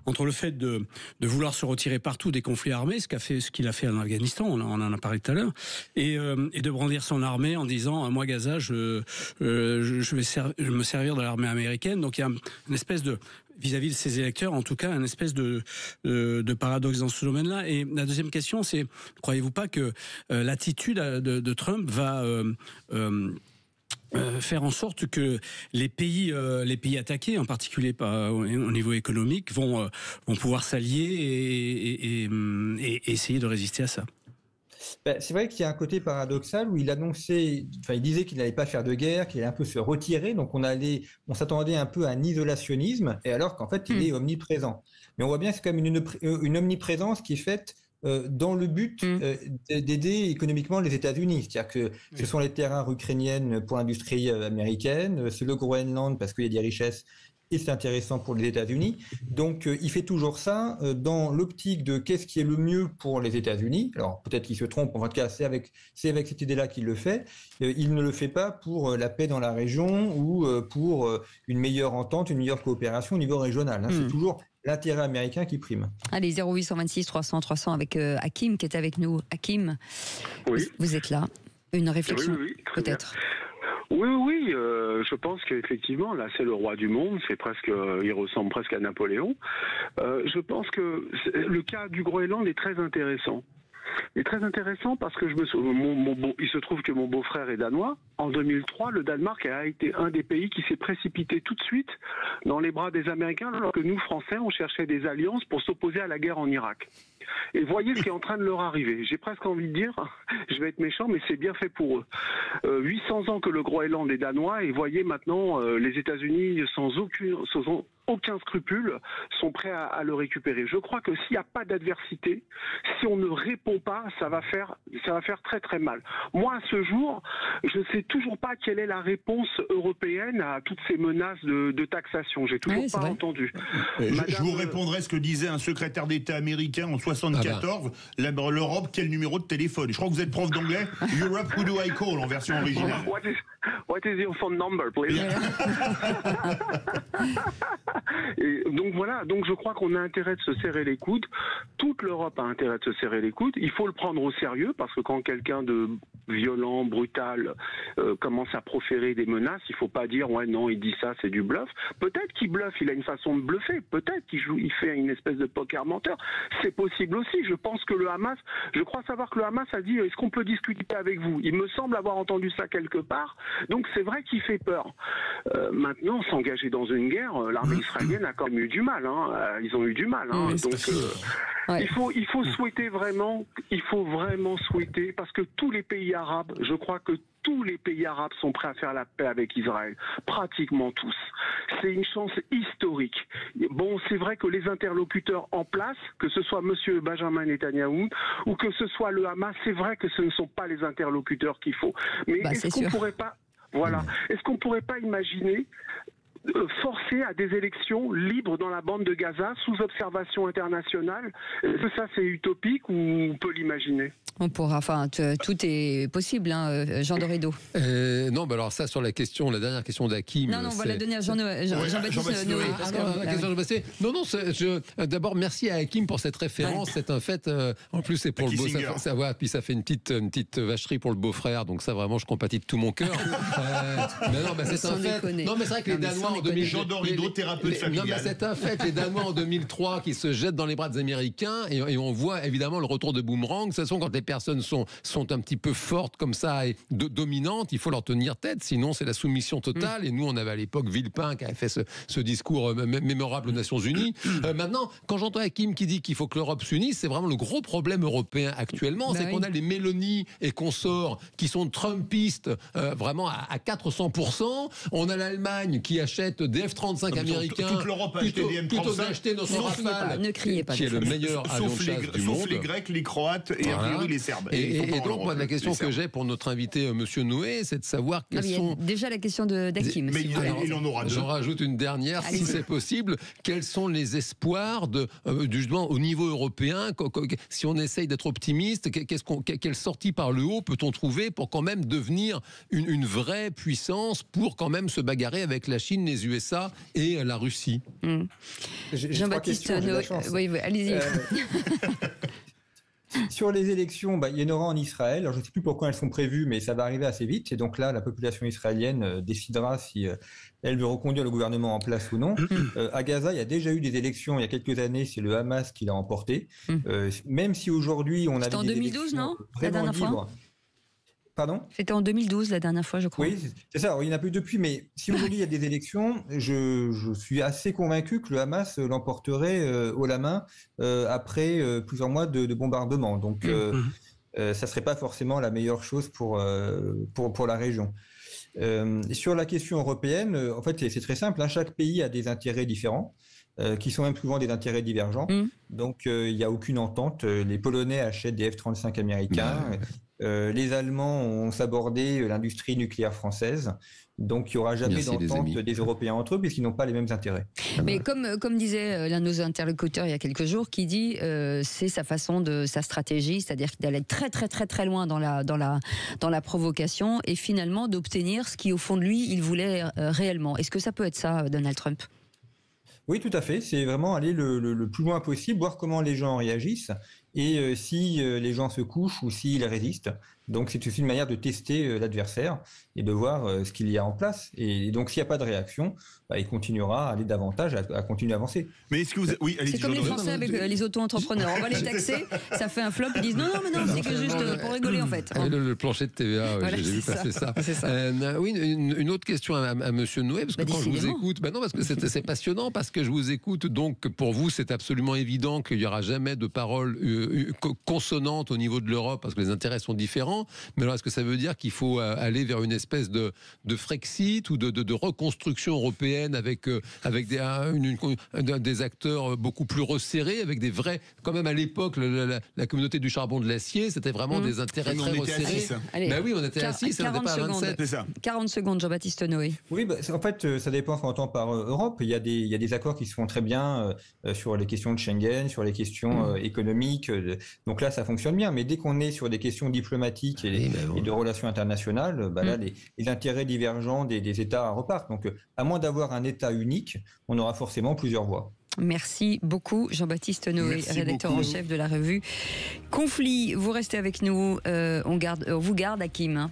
Speaker 6: entre le fait de vouloir se retirer partout des conflits armés, ce qu'il a fait en Afghanistan, on en a parlé tout à l'heure, et de brandir son armée en disant moi Gaza, je vais me servir de l'armée américaine. Donc il y a une espèce de vis-à-vis de ses électeurs, en tout cas, un espèce de paradoxe dans ce domaine-là. Et la deuxième question, c'est, ne croyez-vous pas que l'attitude de Trump va faire en sorte que les pays attaqués, en particulier au niveau économique, vont pouvoir s'allier et essayer de résister à ça?
Speaker 12: C'est vrai qu'il y a un côté paradoxal où il disait qu'il n'allait pas faire de guerre, qu'il allait un peu se retirer, donc on s'attendait un peu à un isolationnisme, et alors qu'en fait il est omniprésent. Mais on voit bien que c'est quand même une omniprésence qui est faite dans le but d'aider économiquement les États-Unis. C'est-à-dire que ce sont les terrains ukrainiennes pour l'industrie américaine, c'est le Groenland parce qu'il y a des richesses et c'est intéressant pour les États-Unis. Donc il fait toujours ça dans l'optique de qu'est-ce qui est le mieux pour les États-Unis. Alors peut-être qu'il se trompe, en tout cas c'est avec cette idée-là qu'il le fait. Il ne le fait pas pour la paix dans la région ou pour une meilleure entente, une meilleure coopération au niveau régional. C'est toujours l'intérêt américain qui prime.
Speaker 2: Allez, 0826 300 300 avec Hakim qui est avec nous. Hakim, vous êtes là. Une réflexion, peut-être.
Speaker 7: Oui, je pense qu'effectivement, là, c'est le roi du monde, il ressemble presque à Napoléon. Je pense que le cas du Groenland est très intéressant. Il est très intéressant parce que il se trouve que mon beau-frère est danois. En 2003, le Danemark a été un des pays qui s'est précipité tout de suite dans les bras des Américains, alors que nous, Français, on cherchait des alliances pour s'opposer à la guerre en Irak. Et voyez ce qui est en train de leur arriver. J'ai presque envie de dire, je vais être méchant, mais c'est bien fait pour eux. 800 ans que le Groenland est danois, et voyez maintenant les États-Unis sans aucun scrupule sont prêts à le récupérer. Je crois que s'il n'y a pas d'adversité, si on ne répond pas, ça va faire très très mal. Moi, à ce jour, je ne sais toujours pas quelle est la réponse européenne à toutes ces menaces de taxation. J'ai toujours pas entendu.
Speaker 3: Je vous répondrai ce que disait un secrétaire d'État américain en 1974. L'Europe, quel numéro de téléphone? Je crois que vous êtes prof d'anglais. Europe, who do I call en version originale.
Speaker 7: What is your phone number, please? Et donc voilà, donc je crois qu'on a intérêt de se serrer les coudes. Toute l'Europe a intérêt de se serrer les coudes. Il faut le prendre au sérieux parce que quand quelqu'un de violent, brutal commence à proférer des menaces, il ne faut pas dire ouais non, il dit ça, c'est du bluff. Peut-être qu'il bluffe, il a une façon de bluffer. Peut-être il fait une espèce de poker menteur. C'est possible aussi. Je pense que je crois savoir que le Hamas a dit est-ce qu'on peut discuter avec vous? Il me semble avoir entendu ça quelque part. Donc c'est vrai qu'il fait peur. Maintenant, s'engager dans une guerre, l'armée israélienne a quand même eu du mal. Ils ont eu du mal. Donc il faut souhaiter vraiment, souhaiter, parce que tous les pays arabes, je crois que tous les pays arabes sont prêts à faire la paix avec Israël. Pratiquement tous. C'est une chance historique. Bon, c'est vrai que les interlocuteurs en place, que ce soit M. Benjamin Netanyahou ou que ce soit le Hamas, c'est vrai que ce ne sont pas les interlocuteurs qu'il faut. Mais est-ce qu'on pourrait pas... Voilà. Est-ce qu'on ne pourrait pas imaginer forcer à des élections libres dans la bande de Gaza sous observation internationale? Est-ce que ça c'est utopique ou on peut l'imaginer?
Speaker 2: On pourra, enfin, tout est possible, hein, Jean Dorido.
Speaker 5: Non, bah alors ça sur la dernière question d'Hakim.
Speaker 2: Non, on va la donner à Jean-Baptiste Noé.
Speaker 5: Non, d'abord merci à Hakim pour cette référence. C'est un fait. En plus, c'est pour le beau, ça va. Puis ça fait une petite vacherie pour le beau-frère. Donc ça, vraiment, je compatis de tout mon cœur. Mais non, c'est un fait. Non, mais c'est vrai que les Danois en 2000,
Speaker 3: Jean Dorido, thérapeute familial.
Speaker 5: Non, mais c'est un fait. Les Danois en 2003 qui se jettent dans les bras des Américains et on voit évidemment le retour de boomerang. De toute façon, quand les personnes sont un petit peu fortes comme ça et dominantes, il faut leur tenir tête, sinon c'est la soumission totale. Et nous, on avait à l'époque Villepin qui avait fait ce discours mémorable aux Nations Unies. Maintenant, quand j'entends Hakim qui dit qu'il faut que l'Europe s'unisse, c'est vraiment le gros problème européen actuellement, c'est qu'on a les Mélanie et consorts qui sont trumpistes vraiment à 400%. On a l'Allemagne qui achète des F-35 américains.
Speaker 3: Toute l'Europe a acheté des M35.
Speaker 5: Plutôt d'acheter notre Rafale,
Speaker 2: ne criez pas,
Speaker 5: qui est le meilleur avion de chasse du monde.
Speaker 3: Sauf les Grecs, les Croates et a priori les Serbes.
Speaker 5: Et donc, moi, la question que j'ai pour notre invité, Monsieur Noé, c'est de savoir quels sont...
Speaker 2: Déjà la question d'Hakim.
Speaker 3: Mais il en aura deux.
Speaker 5: J'en rajoute une dernière, si c'est possible. Quels sont les espoirs justement au niveau européen? Si on essaye d'être optimiste, quelle sortie par le haut peut-on trouver pour quand même devenir une vraie puissance pour quand même se bagarrer avec la Chine, les USA et la Russie?
Speaker 2: Jean-Baptiste Noé, oui, allez-y.
Speaker 12: Sur les élections, il y en aura en Israël. Alors, je ne sais plus pourquoi elles sont prévues, mais ça va arriver assez vite. Et donc là, la population israélienne décidera si elle veut reconduire le gouvernement en place ou non. À Gaza, il y a déjà eu des élections il y a quelques années. C'est le Hamas qui l'a emporté. Même si aujourd'hui, on avait
Speaker 2: C'était en 2012, non? La dernière fois.
Speaker 12: Pardon ?
Speaker 2: C'était en 2012 la dernière fois, je crois.
Speaker 12: Oui, c'est ça. Alors, il n'y en a plus depuis, mais si aujourd'hui il y a des élections, je suis assez convaincu que le Hamas l'emporterait haut la main après plusieurs mois de bombardement. Donc, ça serait pas forcément la meilleure chose pour la région. Sur la question européenne, en fait, c'est très simple. Chaque pays a des intérêts différents. Qui sont même souvent des intérêts divergents. Donc, il n'y a aucune entente. Les Polonais achètent des F-35 américains. Les Allemands ont sabordé l'industrie nucléaire française. Donc, il n'y aura jamais d'entente des Européens entre eux, puisqu'ils n'ont pas les mêmes intérêts.
Speaker 2: Mais comme disait l'un de nos interlocuteurs il y a quelques jours, qui dit c'est sa façon sa stratégie, c'est-à-dire d'aller très très très très loin dans la provocation et finalement d'obtenir ce qui au fond de lui il voulait réellement. Est-ce que ça peut être ça, Donald Trump ?
Speaker 12: Oui, tout à fait. C'est vraiment aller le plus loin possible, voir comment les gens réagissent et si les gens se couchent ou s'ils résistent. Donc, c'est aussi une manière de tester l'adversaire et de voir ce qu'il y a en place. Et donc, s'il n'y a pas de réaction, il continuera à aller davantage, à continuer à avancer.
Speaker 3: Mais est-ce que vous... Oui,
Speaker 2: c'est comme les Français avec les auto-entrepreneurs. On va les taxer, ça fait un flop, ils disent non, c'est que juste pour rigoler en fait.
Speaker 5: Le plancher de TVA, voilà, j'ai vu passer ça. Oui, une autre question à Monsieur Noé, parce que quand je vous écoute, non, parce que c'est passionnant, parce que je vous écoute, donc pour vous, c'est absolument évident qu'il n'y aura jamais de parole consonante au niveau de l'Europe, parce que les intérêts sont différents. Mais alors, est-ce que ça veut dire qu'il faut aller vers une espèce de Frexit ou de reconstruction européenne avec des acteurs beaucoup plus resserrés, avec des vrais... Quand même, à l'époque, la communauté du charbon de l'acier, c'était vraiment des intérêts très resserrés.
Speaker 2: Oui,
Speaker 5: on était à 6, on n'était pas à 27.
Speaker 2: 40 secondes, Jean-Baptiste Noé.
Speaker 12: Oui, en fait, ça dépend ce qu'on entend par Europe. Il y a des accords qui se font très bien sur les questions de Schengen, sur les questions économiques. Donc là, ça fonctionne bien. Mais dès qu'on est sur des questions diplomatiques et de relations internationales, là, les intérêts divergents des États repartent. Donc, à moins d'avoir un État unique, on aura forcément plusieurs voix.
Speaker 2: Merci beaucoup, Jean-Baptiste Noé, rédacteur en chef de la revue Conflit. Vous restez avec nous, on vous garde, Hakim. Hein.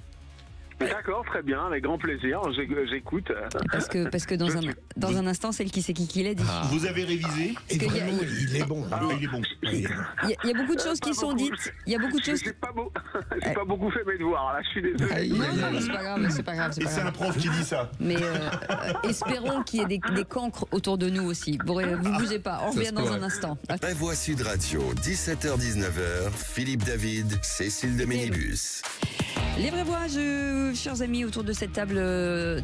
Speaker 7: D'accord, très bien, avec grand plaisir, j'écoute.
Speaker 2: Parce que dans un instant, c'est le qui c'est qui l'a dit.
Speaker 3: Vous avez révisé?
Speaker 4: Il est bon.
Speaker 3: Il est bon.
Speaker 2: Il y a beaucoup de choses qui sont dites. Il y a beaucoup de choses.
Speaker 7: J'ai pas beaucoup fait mes devoirs, là, je suis désolé.
Speaker 2: Non, c'est pas grave.
Speaker 3: Et c'est un prof qui dit ça.
Speaker 2: Mais espérons qu'il y ait des cancres autour de nous aussi. Vous bougez pas, on revient dans un instant.
Speaker 1: Voix Sud Radio, 17h-19h, Philippe David, Cécile de Ménibus.
Speaker 2: Les vraies voix, chers amis, autour de cette table,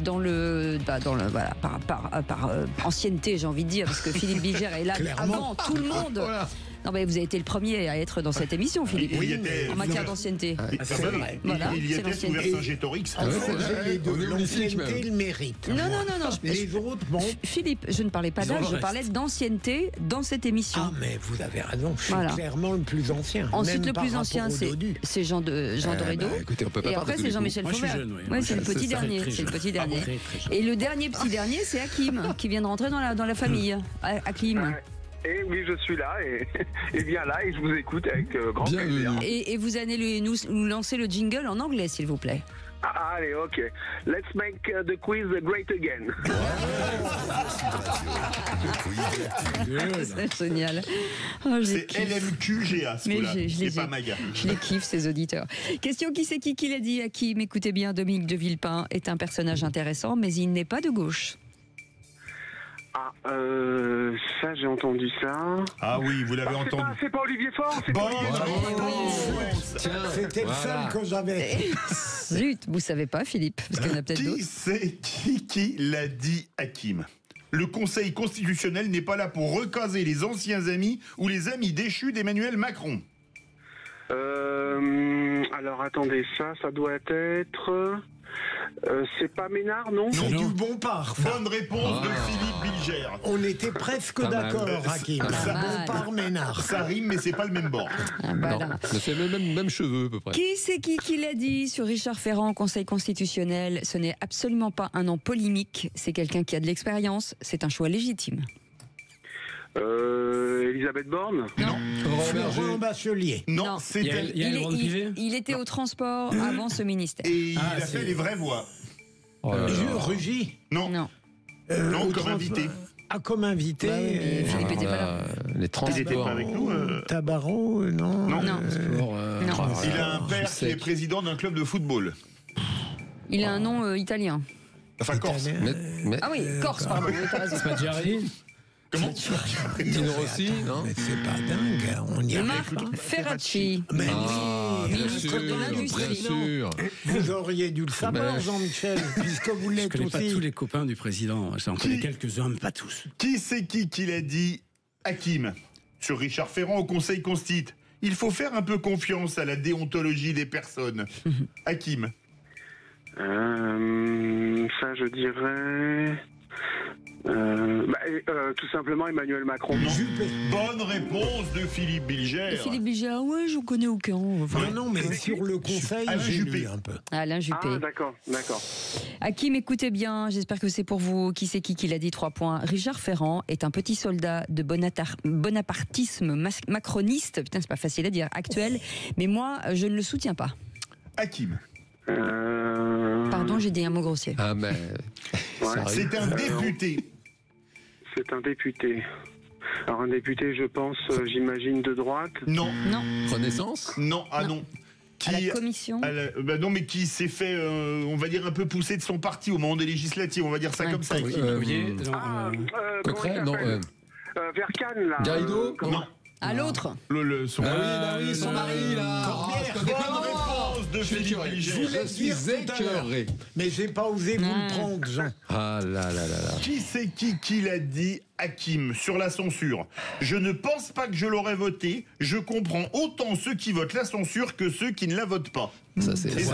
Speaker 2: voilà, par ancienneté, j'ai envie de dire, parce que Philippe Bilger est là avant tout le monde. Voilà. Non, mais vous avez été le premier à être dans cette émission, Philippe, en matière d'ancienneté.
Speaker 3: C'est vrai. Voilà, il y était sous Vercingétorix.
Speaker 4: L'ancienneté, le mérite.
Speaker 2: Non.
Speaker 4: Les autres, bon.
Speaker 2: Philippe, je ne parlais pas d'âge, je parlais d'ancienneté dans cette émission.
Speaker 4: Ah, mais vous avez raison, je suis clairement le plus ancien.
Speaker 2: Ensuite, le plus ancien, c'est Jean Dorédo.
Speaker 5: Écoutez, on peut pas.
Speaker 2: Et après, c'est Jean-Michel Fauvert. Oui, c'est le petit dernier. Et le dernier petit dernier, c'est Hakim, qui vient de rentrer dans la famille. Hakim.
Speaker 7: Et oui, je suis là et bien là et je vous écoute avec grand plaisir.
Speaker 2: Et vous allez nous lancer le jingle en anglais, s'il vous plaît.
Speaker 7: Allez, ok. Let's make the quiz great again.
Speaker 2: C'est génial. Oh,
Speaker 3: c'est LMQGA, ce coup-là. C'est pas Maga.
Speaker 2: Je les kiffe, ces auditeurs. Question, qui c'est qui l'a dit? Hakim, écoutez bien, Dominique de Villepin est un personnage intéressant, mais il n'est pas de gauche.
Speaker 7: Ça j'ai entendu ça.
Speaker 3: Ah oui, vous l'avez entendu.
Speaker 7: C'est pas Olivier Faure, c'est pas
Speaker 4: C'était le seul que j'avais.
Speaker 2: Zut, vous savez pas, Philippe, parce qu'il y en a peut-être d'autres.
Speaker 3: Qui c'est qui l'a dit, Hakim? Le Conseil constitutionnel n'est pas là pour recaser les anciens amis ou les amis déchus d'Emmanuel Macron.
Speaker 7: Alors attendez, ça doit être... c'est pas Ménard, non?
Speaker 4: C'est du Bompard.
Speaker 3: Bonne réponse de Philippe Bilger.
Speaker 4: On était presque d'accord, Hakim. Bompard, Ménard.
Speaker 3: Ça rime, mais c'est pas le même bord.
Speaker 5: C'est le même cheveux, à peu près.
Speaker 2: Qui c'est qui l'a dit sur Richard Ferrand au Conseil constitutionnel? Ce n'est absolument pas un nom polémique. C'est quelqu'un qui a de l'expérience. C'est un choix légitime.
Speaker 7: Elisabeth Borne?
Speaker 2: Non.
Speaker 4: Florent Bachelier?
Speaker 3: Non,
Speaker 2: il était au transport avant ce ministère.
Speaker 3: Et il a fait les vraies voix.
Speaker 4: Rugy?
Speaker 3: Non. Non, comme invité.
Speaker 4: Ah, comme invité.
Speaker 2: Philippe n'était pas là.
Speaker 5: Les transports.
Speaker 3: Il n'était pas avec nous.
Speaker 4: Tabarot, non.
Speaker 3: Il a un père qui est président d'un club de football.
Speaker 2: Il a un nom italien.
Speaker 3: Enfin, corse.
Speaker 2: Ah oui, corse, pardon.
Speaker 6: Spaggiari.
Speaker 3: Comment?
Speaker 5: Tino Rossi, non?
Speaker 4: Mais c'est pas dingue, on y arrive.
Speaker 2: Marc Ferracci.
Speaker 4: Mais
Speaker 2: ministre de l'Industrie.
Speaker 5: Bien sûr.
Speaker 4: Vous auriez dû le savoir, Jean-Michel, puisque vous l'êtes aussi.
Speaker 6: Je connais pas tous les copains du président, j'en connais quelques-uns, mais pas tous.
Speaker 3: Qui c'est qui l'a dit, Hakim, sur Richard Ferrand au Conseil Constitue? Il faut faire un peu confiance à la déontologie des personnes. Hakim.
Speaker 7: Ça, je dirais... tout simplement Emmanuel Macron.
Speaker 3: Bonne réponse de Philippe Bilger.
Speaker 2: Et Philippe Bilger, ouais, je connais aucun.
Speaker 4: Enfin, non, mais sur le Conseil, j'ai lu un peu.
Speaker 2: Alain Juppé.
Speaker 7: Ah, d'accord.
Speaker 2: Hakim, écoutez bien, j'espère que c'est pour vous. Qui c'est qui l'a dit? 3 points. Richard Ferrand est un petit soldat de bonapartisme macroniste, putain, c'est pas facile à dire, actuel, mais moi, je ne le soutiens pas.
Speaker 3: Hakim.
Speaker 2: Pardon, j'ai dit un mot grossier.
Speaker 5: Ah, mais...
Speaker 3: C'est un député.
Speaker 7: C'est un député. Alors un député, je pense, j'imagine, de droite.
Speaker 3: Non.
Speaker 5: Renaissance?
Speaker 3: Non, non.
Speaker 2: À la commission?
Speaker 3: Non, mais qui s'est fait, on va dire, un peu pousser de son parti au moment des législatives, on va dire ça comme ça.
Speaker 5: Coquerel, non.
Speaker 7: Vercane, là.
Speaker 5: Garrido?
Speaker 3: Non.
Speaker 2: À l'autre?
Speaker 3: Son mari, là. Bonne réponse de Philippe Bilger.
Speaker 4: Je suis écœuré. Mais j'ai pas osé vous le prendre, Jean.
Speaker 5: Ah là.
Speaker 3: Qui c'est qui l'a dit, Hakim, sur la censure? Je ne pense pas que je l'aurais voté. Je comprends autant ceux qui votent la censure que ceux qui ne la votent pas.
Speaker 5: Ça, c'est...
Speaker 3: Et c'est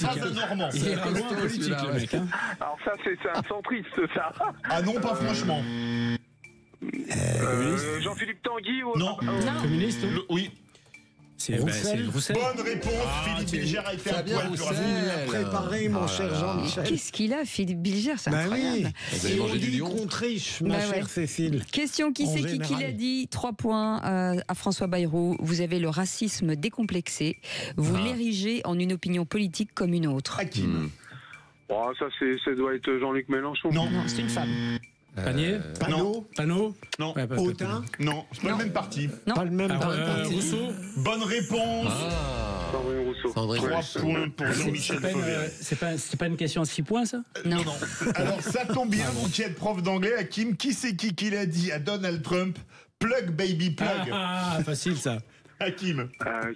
Speaker 3: pas un Normand.
Speaker 6: Il est loin en politique, le mec.
Speaker 7: Alors ça, c'est un centriste, ça.
Speaker 3: Ah non, pas franchement.
Speaker 7: Jean-Philippe Tanguy ou...
Speaker 3: Non.
Speaker 6: Communiste?
Speaker 3: Oui.
Speaker 6: C'est Roussel.
Speaker 3: Bonne réponse, Philippe Bilger a été un poil plus rapide.
Speaker 4: Il a préparé, mon cher Jean-Michel.
Speaker 2: Qu'est-ce qu'il a, Philippe Bilger? C'est incroyable.
Speaker 4: Et on dit qu'on triche, ma chère Cécile.
Speaker 2: Question, qui c'est qui l'a dit? 3 points à François Bayrou. Vous avez le racisme décomplexé. Vous l'érigez en une opinion politique comme une autre.
Speaker 3: Hakim.
Speaker 7: Ça doit être Jean-Luc Mélenchon.
Speaker 2: Non, c'est une femme.
Speaker 6: Panier?
Speaker 3: Non.
Speaker 6: Panot?
Speaker 3: Non.
Speaker 4: Autain?
Speaker 3: Non, c'est pas le même parti.
Speaker 4: Pas le même parti.
Speaker 6: Rousseau?
Speaker 3: Bonne réponse.
Speaker 7: Sandrine Rousseau.
Speaker 3: 3 points pour Jean-Michel Fauvert.
Speaker 6: C'est pas une question à 6 points, ça?
Speaker 3: Non. Alors ça tombe bien, vous qui êtes prof d'anglais, Hakim. Qui c'est qui l'a dit à Donald Trump? Plug baby plug.
Speaker 6: Facile ça.
Speaker 3: Hakim.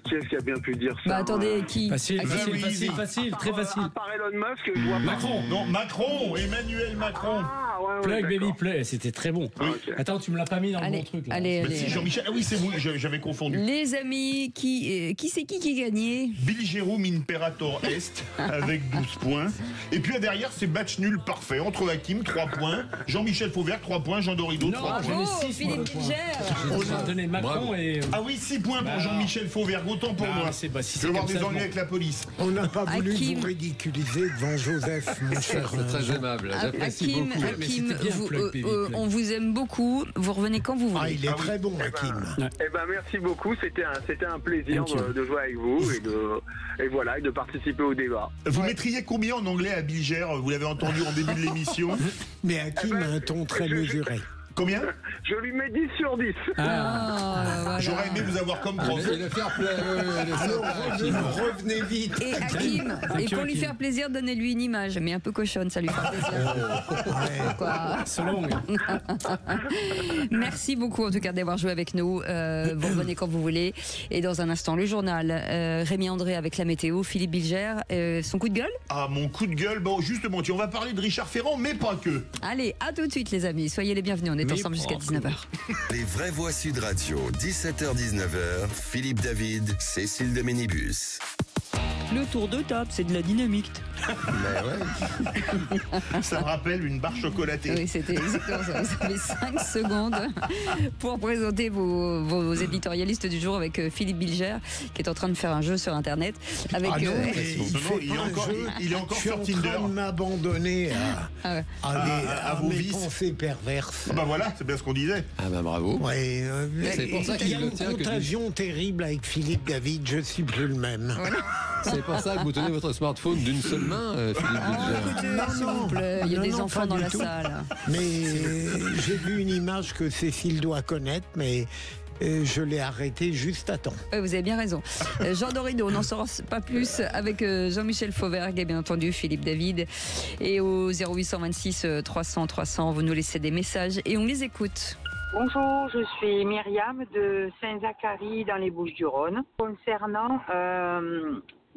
Speaker 7: Qui est-ce qui a bien pu dire ça?
Speaker 2: Bah attendez, qui?
Speaker 6: Facile,
Speaker 2: Hakim.
Speaker 6: très facile.
Speaker 7: À part Elon Musk, je vois pas.
Speaker 6: Macron.
Speaker 3: Non, Macron, Emmanuel Macron.
Speaker 7: Ah, ouais,
Speaker 6: Plug
Speaker 7: d'accord.
Speaker 6: Baby Play, c'était très bon.
Speaker 7: Ok.
Speaker 6: Attends, tu me l'as pas mis dans le
Speaker 2: Allez,
Speaker 6: bon truc. Là.
Speaker 2: allez,
Speaker 3: Bah
Speaker 2: allez.
Speaker 3: si, Jean-Michel. Ah oui, c'est vous, j'avais confondu.
Speaker 2: Les amis, qui c'est qui gagnait?
Speaker 3: Bill Jérôme Imperator Est avec 12 points. Et puis derrière, c'est match nul parfait. Entre Hakim, 3 points. Jean-Michel Fauvert, 3 points. Jean Dorido, 3 points.
Speaker 2: Oh, Philippe Bilger.
Speaker 6: On a donné Macron et.
Speaker 3: Ah oui, 6 points pour Jean-Michel Fauvert. Autant pour moi.
Speaker 6: Si
Speaker 3: Je
Speaker 6: c'est
Speaker 3: vais avoir
Speaker 6: comme
Speaker 3: des
Speaker 6: ça,
Speaker 3: ennuis
Speaker 6: bon.
Speaker 3: avec la police.
Speaker 4: On n'a pas voulu
Speaker 2: Hakim.
Speaker 4: vous ridiculiser devant Joseph, mon cher.
Speaker 5: C'est très aimable. J'apprécie
Speaker 2: Hakim,
Speaker 5: beaucoup.
Speaker 2: Hakim,
Speaker 6: c'était bien,
Speaker 2: vous,
Speaker 6: Plug Baby Plug.
Speaker 2: on vous aime beaucoup. Vous revenez quand vous
Speaker 4: Ah,
Speaker 2: voulez.
Speaker 4: il est très bon, Hakim.
Speaker 7: Eh ben, merci beaucoup. C'était un plaisir de jouer avec vous et voilà, et de participer au débat.
Speaker 3: Vous mettriez combien en anglais à Bilger? Vous l'avez entendu en début de l'émission.
Speaker 4: Mais Hakim a un ton très mesuré.
Speaker 3: Combien?
Speaker 7: Je lui mets 10 sur 10.
Speaker 2: Voilà.
Speaker 3: J'aurais aimé vous avoir comme prof.
Speaker 5: Il est fair play.
Speaker 4: Alors revenez vite.
Speaker 2: Et Hakim, et pour lui
Speaker 6: Hakim.
Speaker 2: faire plaisir, donnez-lui une image, mais un peu cochonne, ça lui fera plaisir. Quoi.
Speaker 6: Selon.
Speaker 2: Merci beaucoup en tout cas d'avoir joué avec nous. Vous revenez quand vous voulez. Et dans un instant, le journal. Rémi André avec la météo, Philippe Bilger, son coup de gueule.
Speaker 3: Ah, mon coup de gueule. Bon, justement, on va parler de Richard Ferrand, mais pas que.
Speaker 2: Allez, à tout de suite les amis. Soyez les bienvenus. On est ensemble jusqu'à 19h.
Speaker 1: Les vraies voix Sud Radio, 17h-19h, Philippe David, Cécile de Ménibus.
Speaker 13: Le tour de table, c'est de la dynamique.
Speaker 3: Ça me rappelle une barre chocolatée.
Speaker 2: Oui, c'était exactement ça. Vous avez 5 secondes pour présenter vos éditorialistes du jour avec Philippe Bilger, qui est en train de faire un jeu sur Internet. Avec,
Speaker 4: Ah non, mais
Speaker 3: il est encore sur
Speaker 4: Je suis en
Speaker 3: Tinder.
Speaker 4: train de m'abandonner à
Speaker 3: vos
Speaker 4: mes
Speaker 3: vices.
Speaker 4: pensées perverses.
Speaker 3: Bah voilà, c'est bien ce qu'on disait.
Speaker 5: Ah bah bravo.
Speaker 4: Ouais,
Speaker 5: C'est pour ça
Speaker 4: il
Speaker 5: qu'il
Speaker 4: y a
Speaker 5: le
Speaker 4: une
Speaker 5: tient que
Speaker 4: contagion terrible avec Philippe David, je suis plus le même.
Speaker 5: C'est pour ça que vous tenez votre smartphone d'une seule main, Philippe Bilger.
Speaker 2: Écoutez, s'il vous plaît, il y a des enfants
Speaker 4: pas
Speaker 2: dans
Speaker 4: du
Speaker 2: la
Speaker 4: tout.
Speaker 2: salle.
Speaker 4: Mais j'ai vu une image que Cécile doit connaître, mais je l'ai arrêtée juste à temps.
Speaker 2: Oui, vous avez bien raison. Jean Dorido, on n'en saura pas plus avec Jean-Michel Fauvergue et bien entendu Philippe David. Et au 0826 300 300, vous nous laissez des messages et on les écoute.
Speaker 15: Bonjour, je suis Myriam de Saint-Zacharie dans les Bouches-du-Rhône. Concernant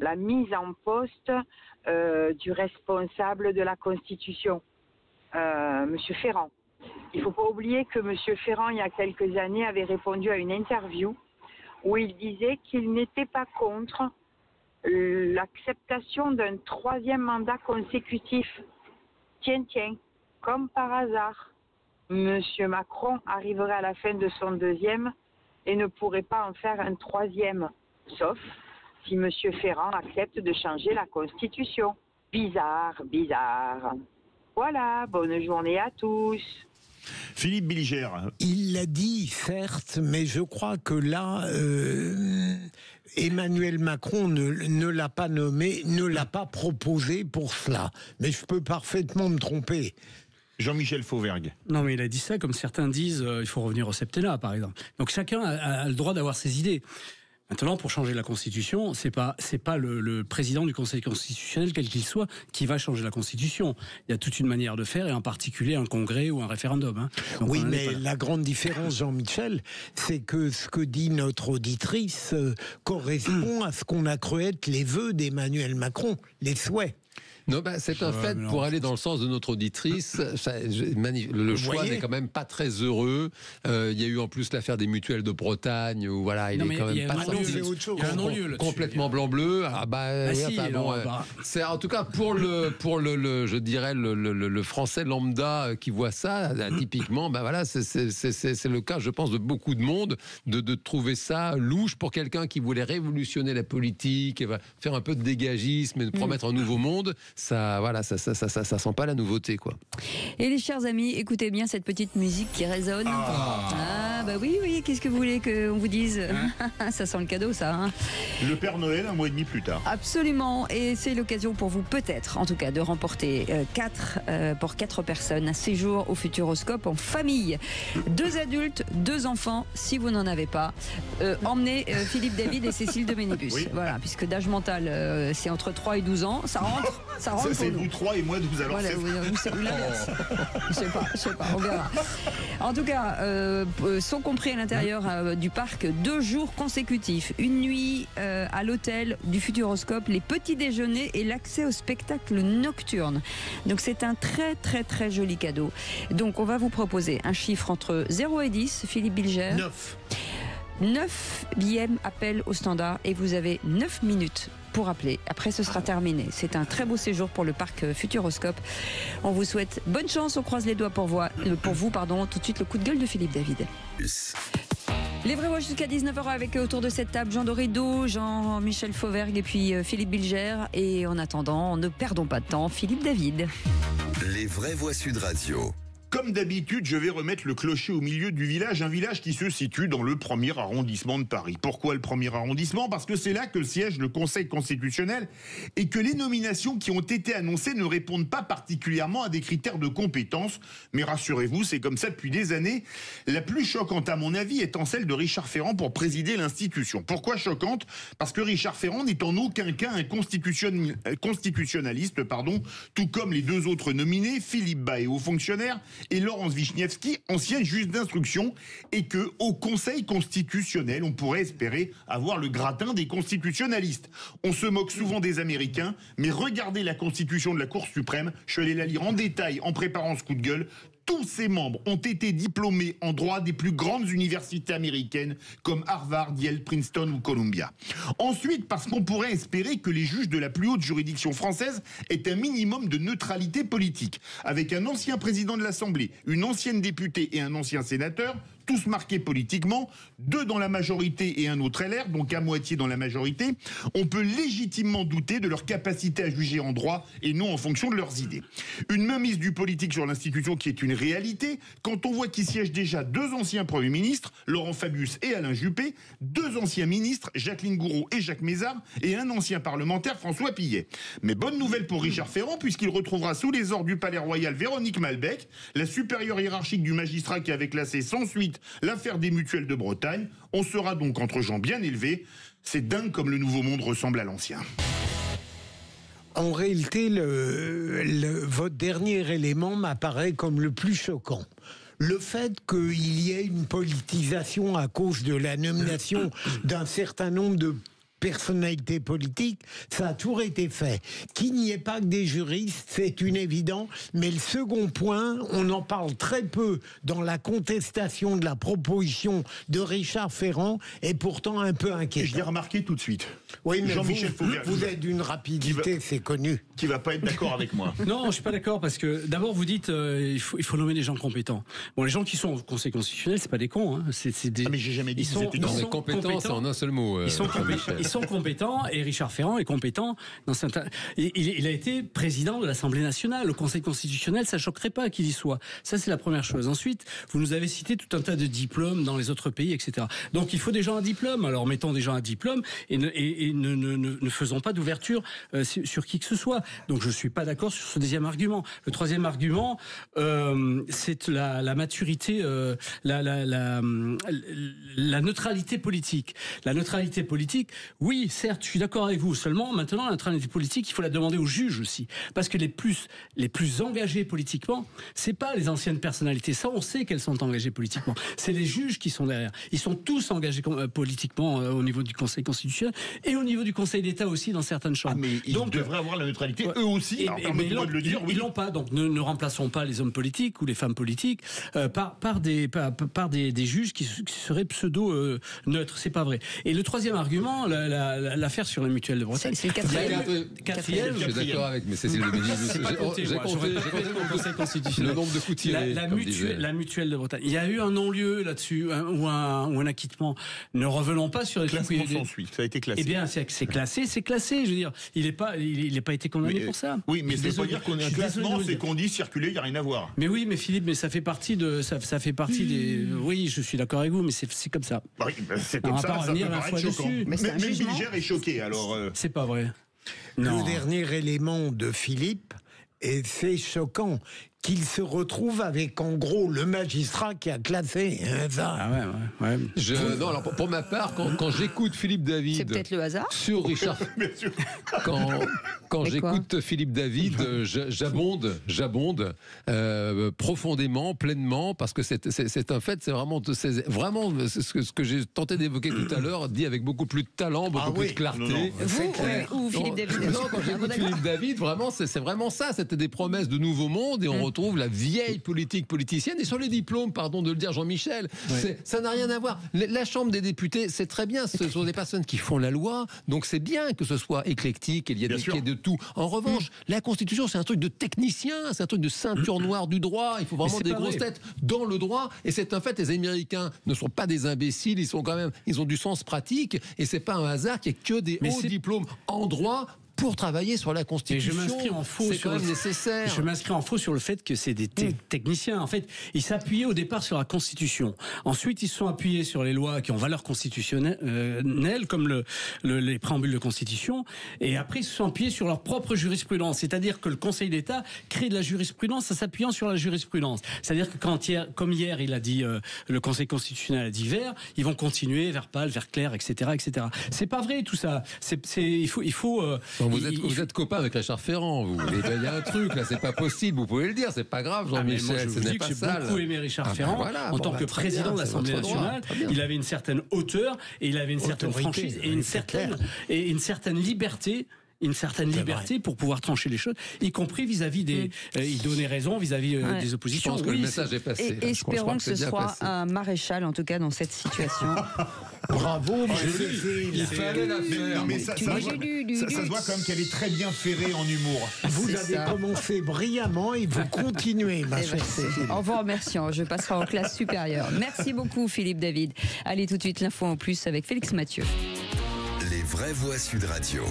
Speaker 15: la mise en poste du responsable de la Constitution, Monsieur Ferrand. Il ne faut pas oublier que Monsieur Ferrand, il y a quelques années, avait répondu à une interview où il disait qu'il n'était pas contre l'acceptation d'un 3e mandat consécutif. Tiens, comme par hasard, Monsieur Macron arriverait à la fin de son 2e et ne pourrait pas en faire un 3e, sauf si Monsieur Ferrand accepte de changer la Constitution. Bizarre. Voilà, bonne journée à tous.
Speaker 3: Philippe Bilger.
Speaker 4: Il l'a dit, certes, mais je crois que là, Emmanuel Macron ne l'a pas nommé, ne l'a pas proposé pour cela. Mais je peux parfaitement me tromper.
Speaker 3: Jean-Michel Fauvergue.
Speaker 6: Non, mais il a dit ça, comme certains disent, il faut revenir au septennat, par exemple. Donc chacun a le droit d'avoir ses idées. Maintenant, pour changer la Constitution, c'est pas le président du Conseil constitutionnel, quel qu'il soit, qui va changer la Constitution. Il y a toute une manière de faire, et en particulier un congrès ou un référendum. Hein. Donc,
Speaker 4: oui, mais la grande différence, Jean-Michel, c'est que ce que dit notre auditrice correspond à ce qu'on a cru être les vœux d'Emmanuel Macron, les souhaits.
Speaker 5: Non, c'est un fait, pour aller dans le sens de notre auditrice, le choix n'est quand même pas très heureux. Il y a eu en plus l'affaire des mutuelles de Bretagne, où voilà, il est quand même pas sorti complètement blanc-bleu. C'est en tout cas pour le je dirais le français lambda qui voit ça, typiquement, voilà, c'est le cas, je pense, de beaucoup de monde, de trouver ça louche pour quelqu'un qui voulait révolutionner la politique, et faire un peu de dégagisme et de promettre un nouveau monde. Ça sent pas la nouveauté, quoi.
Speaker 2: Et les chers amis, écoutez bien cette petite musique qui résonne. Oui, qu'est-ce que vous voulez qu'on vous dise? Ça sent le cadeau, ça. Hein.
Speaker 3: Le Père Noël, un mois et demi plus tard.
Speaker 2: Absolument, et c'est l'occasion pour vous, peut-être, en tout cas, de remporter pour 4 personnes un séjour au Futuroscope en famille. 2 adultes, 2 enfants, si vous n'en avez pas. Emmenez Philippe David et Cécile de Ménibus. Oui. Voilà, puisque d'âge mental, c'est entre 3 et 12 ans. Ça rentre pour
Speaker 3: c'est
Speaker 2: nous.
Speaker 3: vous 3 et moi 12, alors
Speaker 2: voilà, c'est l'inverse. Je sais pas, on verra. En tout cas, son tout compris à l'intérieur du parc, 2 jours consécutifs. Une nuit à l'hôtel du Futuroscope, les petits déjeuners et l'accès au spectacle nocturne. Donc c'est un très très très joli cadeau. Donc on va vous proposer un chiffre entre 0 et 10, Philippe Bilger. 9 billets appel au standard et vous avez 9 minutes pour appeler. Après, ce sera terminé. C'est un très beau séjour pour le parc Futuroscope. On vous souhaite bonne chance. On croise les doigts pour vous. Tout de suite, le coup de gueule de Philippe David. Les vrais voix jusqu'à 19h avec autour de cette table Jean Dorido, Jean-Michel Fauvergue et puis Philippe Bilger. Et en attendant, ne perdons pas de temps, Philippe David.
Speaker 1: Les vraies voix Sud Radio.
Speaker 3: Comme d'habitude, je vais remettre le clocher au milieu du village, un village qui se situe dans le 1er arrondissement de Paris. Pourquoi le 1er arrondissement ? Parce que c'est là que siège le Conseil constitutionnel et que les nominations qui ont été annoncées ne répondent pas particulièrement à des critères de compétence. Mais rassurez-vous, c'est comme ça depuis des années. La plus choquante à mon avis étant celle de Richard Ferrand pour présider l'institution. Pourquoi choquante ? Parce que Richard Ferrand n'est en aucun cas un constitutionnaliste, tout comme les 2 autres nominés, Philippe Bas, haut fonctionnaire, et Laurence Vichnievsky, ancienne juge d'instruction, et que au Conseil constitutionnel, on pourrait espérer avoir le gratin des constitutionnalistes. On se moque souvent des Américains, mais regardez la Constitution de la Cour suprême, je suis allé la lire en détail en préparant ce coup de gueule. Tous ses membres ont été diplômés en droit des plus grandes universités américaines comme Harvard, Yale, Princeton ou Columbia. Ensuite, parce qu'on pourrait espérer que les juges de la plus haute juridiction française aient un minimum de neutralité politique, avec un ancien président de l'Assemblée, une ancienne députée et un ancien sénateur, tous marqués politiquement, 2 dans la majorité et un autre LR, donc à moitié dans la majorité, on peut légitimement douter de leur capacité à juger en droit et non en fonction de leurs idées. Une mainmise du politique sur l'institution qui est une réalité, quand on voit qu'il siège déjà 2 anciens premiers ministres, Laurent Fabius et Alain Juppé, 2 anciens ministres, Jacqueline Gouraud et Jacques Mézard, et un ancien parlementaire, François Pillet. Mais bonne nouvelle pour Richard Ferrand, puisqu'il retrouvera sous les ordres du Palais Royal Véronique Malbec, la supérieure hiérarchique du magistrat qui avait classé sans suite l'affaire des mutuelles de Bretagne. On sera donc entre gens bien élevés. C'est dingue comme le nouveau monde ressemble à l'ancien.
Speaker 4: En réalité, votre dernier élément m'apparaît comme le plus choquant. Le fait qu'il y ait une politisation à cause de la nomination d'un certain nombre de personnalité politique, ça a toujours été fait. Qu'il n'y ait pas que des juristes, c'est une évidence, mais le second point, on en parle très peu dans la contestation de la proposition de Richard Ferrand, et pourtant un peu inquiétant.
Speaker 3: Je l'ai remarqué tout de suite.
Speaker 4: Oui, mais
Speaker 3: Jean-Michel Fauvergue,
Speaker 4: vous êtes d'une rapidité, c'est connu.
Speaker 3: Qui va pas être d'accord avec moi.
Speaker 6: Non, je suis pas d'accord parce que d'abord vous dites il faut nommer des gens compétents. Bon, les gens qui sont au Conseil constitutionnel, c'est pas des cons. Hein. C'est des.
Speaker 3: Ah mais j'ai jamais dit qu'ils étaient cons.
Speaker 5: Compétents, c'est en un seul mot.
Speaker 6: Ils sont compétents et Richard Ferrand est compétent dans certains. Il a été président de l'Assemblée nationale. Le Conseil constitutionnel, ça choquerait pas qu'il y soit. Ça, c'est la première chose. Ensuite, vous nous avez cité tout un tas de diplômes dans les autres pays, etc. Donc, il faut des gens à diplôme. Alors, mettons des gens à diplôme et ne faisons pas d'ouverture sur qui que ce soit. Donc, je suis pas d'accord sur ce deuxième argument. Le troisième argument, c'est la maturité, la neutralité politique. La neutralité politique, oui, certes, je suis d'accord avec vous. Seulement, maintenant, la neutralité politique, il faut la demander aux juges aussi. Parce que les plus engagés politiquement, c'est pas les anciennes personnalités. Ça, on sait qu'elles sont engagées politiquement. C'est les juges qui sont derrière. Ils sont tous engagés politiquement au niveau du Conseil constitutionnel et au niveau du Conseil d'État aussi dans certaines chambres.
Speaker 3: Ah, mais ils devraient avoir la neutralité, eux aussi.
Speaker 6: Mais ils l'ont pas. Donc ne remplaçons pas les hommes politiques ou les femmes politiques par des juges qui seraient pseudo-neutres. C'est pas vrai. Et le troisième argument, l'affaire sur la mutuelle de Bretagne.
Speaker 2: C'est le quatrième.
Speaker 5: Je suis d'accord avec Cécile de Ménibus. J'ai compté
Speaker 6: le Conseil constitutionnel.
Speaker 5: Le nombre de coups tirés.
Speaker 6: La mutuelle de Bretagne. Il y a eu un non-lieu là-dessus ou un acquittement. Ne revenons pas sur les
Speaker 3: classement sans suite. Ça a été classé.
Speaker 6: Eh bien, c'est classé. Je veux dire, il n'est pas été condamné pour ça.
Speaker 3: Oui, mais ça veut pas dire qu'on est un classement, c'est qu'on dit circuler, il n'y a rien à voir.
Speaker 6: Mais oui, mais Philippe, ça fait partie des. Oui, je suis d'accord avec vous, mais c'est comme ça.
Speaker 3: Oui, c'est comme ça peut paraître choquant. Même Bilger est choqué, alors.
Speaker 6: C'est pas vrai.
Speaker 4: Le dernier élément de Philippe, et c'est choquant, qu'il se retrouve avec, en gros, le magistrat qui a classé ça.
Speaker 6: Ah ouais.
Speaker 5: Non, alors pour ma part, quand j'écoute Philippe David...
Speaker 2: C'est peut-être le hasard.
Speaker 5: Sur Richard... Quand j'écoute Philippe David, j'abonde profondément, pleinement, parce que c'est un fait, c'est vraiment ce que j'ai tenté d'évoquer tout à l'heure, dit avec beaucoup plus de talent, beaucoup plus de clarté.
Speaker 2: Vous ou Philippe David?
Speaker 5: Non, quand j'écoute Philippe David, vraiment, c'est vraiment ça. C'était des promesses de nouveau monde, et on retrouve la vieille politique politicienne. Et sur les diplômes, pardon de le dire, Jean-Michel, ça n'a rien à voir. La Chambre des députés, c'est très bien. Ce sont des personnes qui font la loi, donc c'est bien que ce soit éclectique, qu'il y ait de tout. En revanche, la Constitution, c'est un truc de technicien, c'est un truc de ceinture noire du droit. Il faut vraiment des grosses têtes dans le droit. Et c'est un fait, les Américains ne sont pas des imbéciles, ils ont du sens pratique. Et c'est pas un hasard qu'il n'y ait que des hauts diplômes en droit pour travailler sur la Constitution.
Speaker 6: Et je m'inscris en faux
Speaker 5: c'est quand même nécessaire.
Speaker 6: Je m'inscris en faux sur le fait que c'est des techniciens. En fait, ils s'appuyaient au départ sur la Constitution. Ensuite, ils se sont appuyés sur les lois qui ont valeur constitutionnelle, comme les préambules de Constitution. Et après, ils se sont appuyés sur leur propre jurisprudence. C'est-à-dire que le Conseil d'État crée de la jurisprudence en s'appuyant sur la jurisprudence. C'est-à-dire que comme hier, il a dit, le Conseil constitutionnel a dit vert, ils vont continuer vert pâle, vert clair, etc., etc. C'est pas vrai tout ça. Il faut
Speaker 5: vous êtes copain avec Richard Ferrand, vous. Il y a un truc, là, c'est pas possible. Vous pouvez le dire, c'est pas grave, Jean-Michel.
Speaker 6: Je vous dis que j'ai beaucoup aimé Richard Ferrand en tant que président de l'Assemblée nationale. Il avait une certaine hauteur, et il avait une certaine franchise, et une certaine liberté. Pour pouvoir trancher les choses, y compris vis-à-vis des... il donnait raison vis-à-vis des oppositions.
Speaker 5: Je pense que le message est passé.
Speaker 2: Et espérons que ce soit un maréchal, en tout cas, dans cette situation.
Speaker 4: Bravo,
Speaker 5: il fallait la faire.
Speaker 3: Mais ça se voit quand même qu'elle est très bien ferrée en humour.
Speaker 4: Vous avez commencé brillamment et vous continuez, ma chère Cécile.
Speaker 2: En vous remerciant, je passerai en classe supérieure. Merci beaucoup, Philippe David. Allez, tout de suite, l'info en plus avec Félix Mathieu.
Speaker 1: Les vraies voix Sud Radio.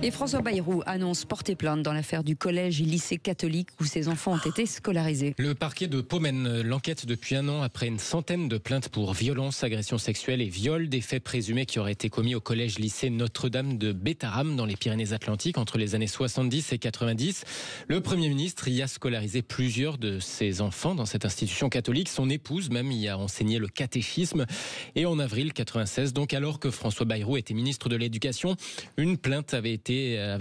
Speaker 2: Et François Bayrou annonce porter plainte dans l'affaire du collège et lycée catholique où ses enfants ont été scolarisés.
Speaker 8: Le parquet de Pau mène l'enquête depuis un an après une centaine de plaintes pour violences, agressions sexuelles et viols, des faits présumés qui auraient été commis au collège-lycée Notre-Dame de Bétharram dans les Pyrénées-Atlantiques entre les années 70 et 90. Le Premier ministre y a scolarisé plusieurs de ses enfants dans cette institution catholique. Son épouse même y a enseigné le catéchisme. Et en avril 96, donc alors que François Bayrou était ministre de l'Éducation, une plainte avait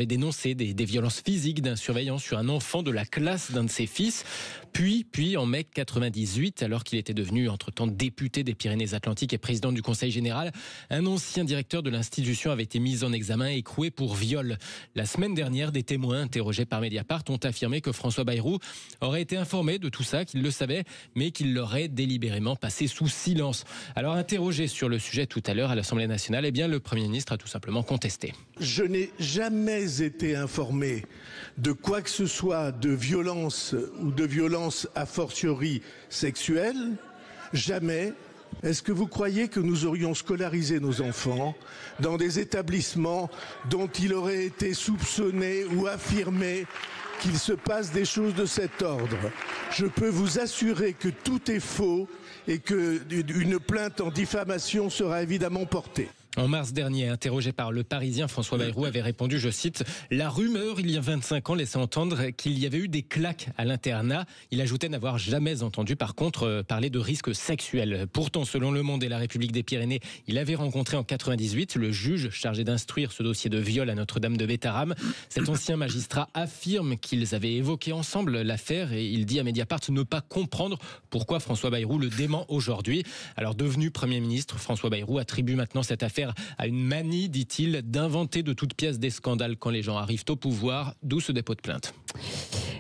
Speaker 8: dénoncé des violences physiques d'un surveillant sur un enfant de la classe d'un de ses fils. Puis en mai 98, alors qu'il était devenu entre-temps député des Pyrénées-Atlantiques et président du Conseil général, un ancien directeur de l'institution avait été mis en examen et écroué pour viol. La semaine dernière, des témoins interrogés par Mediapart ont affirmé que François Bayrou aurait été informé de tout ça, qu'il le savait, mais qu'il l'aurait délibérément passé sous silence. Alors interrogé sur le sujet tout à l'heure à l'Assemblée nationale, le Premier ministre a tout simplement contesté.
Speaker 16: Je n'ai jamais été informé de quoi que ce soit de violence ou de violence a fortiori sexuelle. Jamais. Est-ce que vous croyez que nous aurions scolarisé nos enfants dans des établissements dont il aurait été soupçonné ou affirmé qu'il se passe des choses de cet ordre? Je peux vous assurer que tout est faux et qu'une plainte en diffamation sera évidemment portée.
Speaker 8: En mars dernier, interrogé par Le Parisien, François Bayrou avait répondu, je cite, « La rumeur, il y a 25 ans, laissait entendre qu'il y avait eu des claques à l'internat. » Il ajoutait n'avoir jamais entendu, par contre, parler de risques sexuels. Pourtant, selon Le Monde et La République des Pyrénées, il avait rencontré en 98 le juge chargé d'instruire ce dossier de viol à Notre-Dame de Bétharram. Cet ancien magistrat affirme qu'ils avaient évoqué ensemble l'affaire et il dit à Mediapart ne pas comprendre pourquoi François Bayrou le dément aujourd'hui. Alors, devenu Premier ministre, François Bayrou attribue maintenant cette affaire à une manie, dit-il, d'inventer de toutes pièces des scandales quand les gens arrivent au pouvoir, d'où ce dépôt de plainte.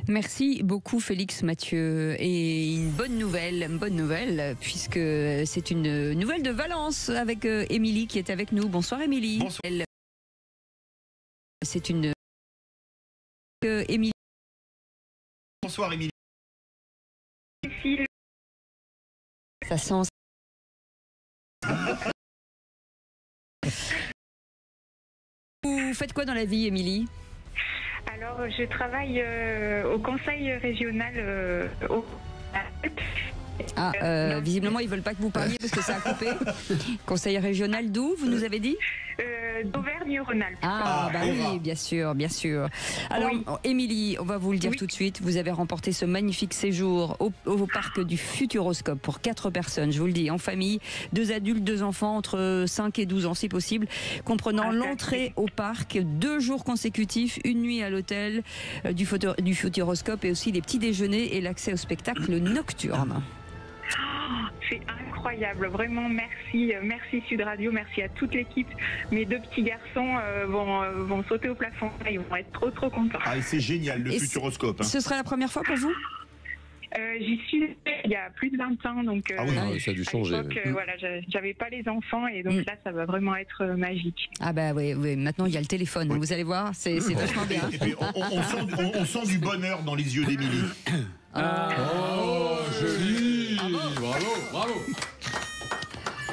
Speaker 2: Merci beaucoup Félix Mathieu. Et une bonne nouvelle, puisque c'est une nouvelle de Valence avec Émilie qui est avec nous. Bonsoir Émilie.
Speaker 3: Bonsoir.
Speaker 2: C'est une... Émilie.
Speaker 3: Bonsoir Émilie.
Speaker 2: Ça sent... Vous faites quoi dans la vie, Émilie ?
Speaker 17: Alors, je travaille au conseil régional
Speaker 2: visiblement, ils veulent pas que vous parliez parce que ça a coupé. Conseil régional d'où, vous nous avez dit ?
Speaker 17: d'Auvergne-Rhône-Alpes.
Speaker 2: Ah, bah oui, bien sûr, bien sûr. Alors, Émilie, on va vous le dire tout de suite, vous avez remporté ce magnifique séjour au parc du Futuroscope pour 4 personnes, je vous le dis, en famille, 2 adultes, 2 enfants entre 5 et 12 ans si possible, comprenant l'entrée au parc, 2 jours consécutifs, une nuit à l'hôtel du Futuroscope et aussi les petits déjeuners et l'accès au spectacle nocturne.
Speaker 17: C'est incroyable, vraiment merci Sud Radio, merci à toute l'équipe. Mes 2 petits garçons vont sauter au plafond, ils vont être trop contents.
Speaker 3: Ah, et c'est génial le Futuroscope.
Speaker 2: Ce sera la première fois pour vous ?
Speaker 17: J'y suis il y a plus de 20 ans, donc
Speaker 5: ah oui, ça a dû changer.
Speaker 17: Voilà, j'avais pas les enfants et donc là ça va vraiment être magique.
Speaker 2: Ah bah oui, maintenant il y a le téléphone, vous allez voir, c'est vachement bien.
Speaker 3: Et puis on sent du bonheur dans les yeux d'Émilie.
Speaker 5: Oh, joli, bravo.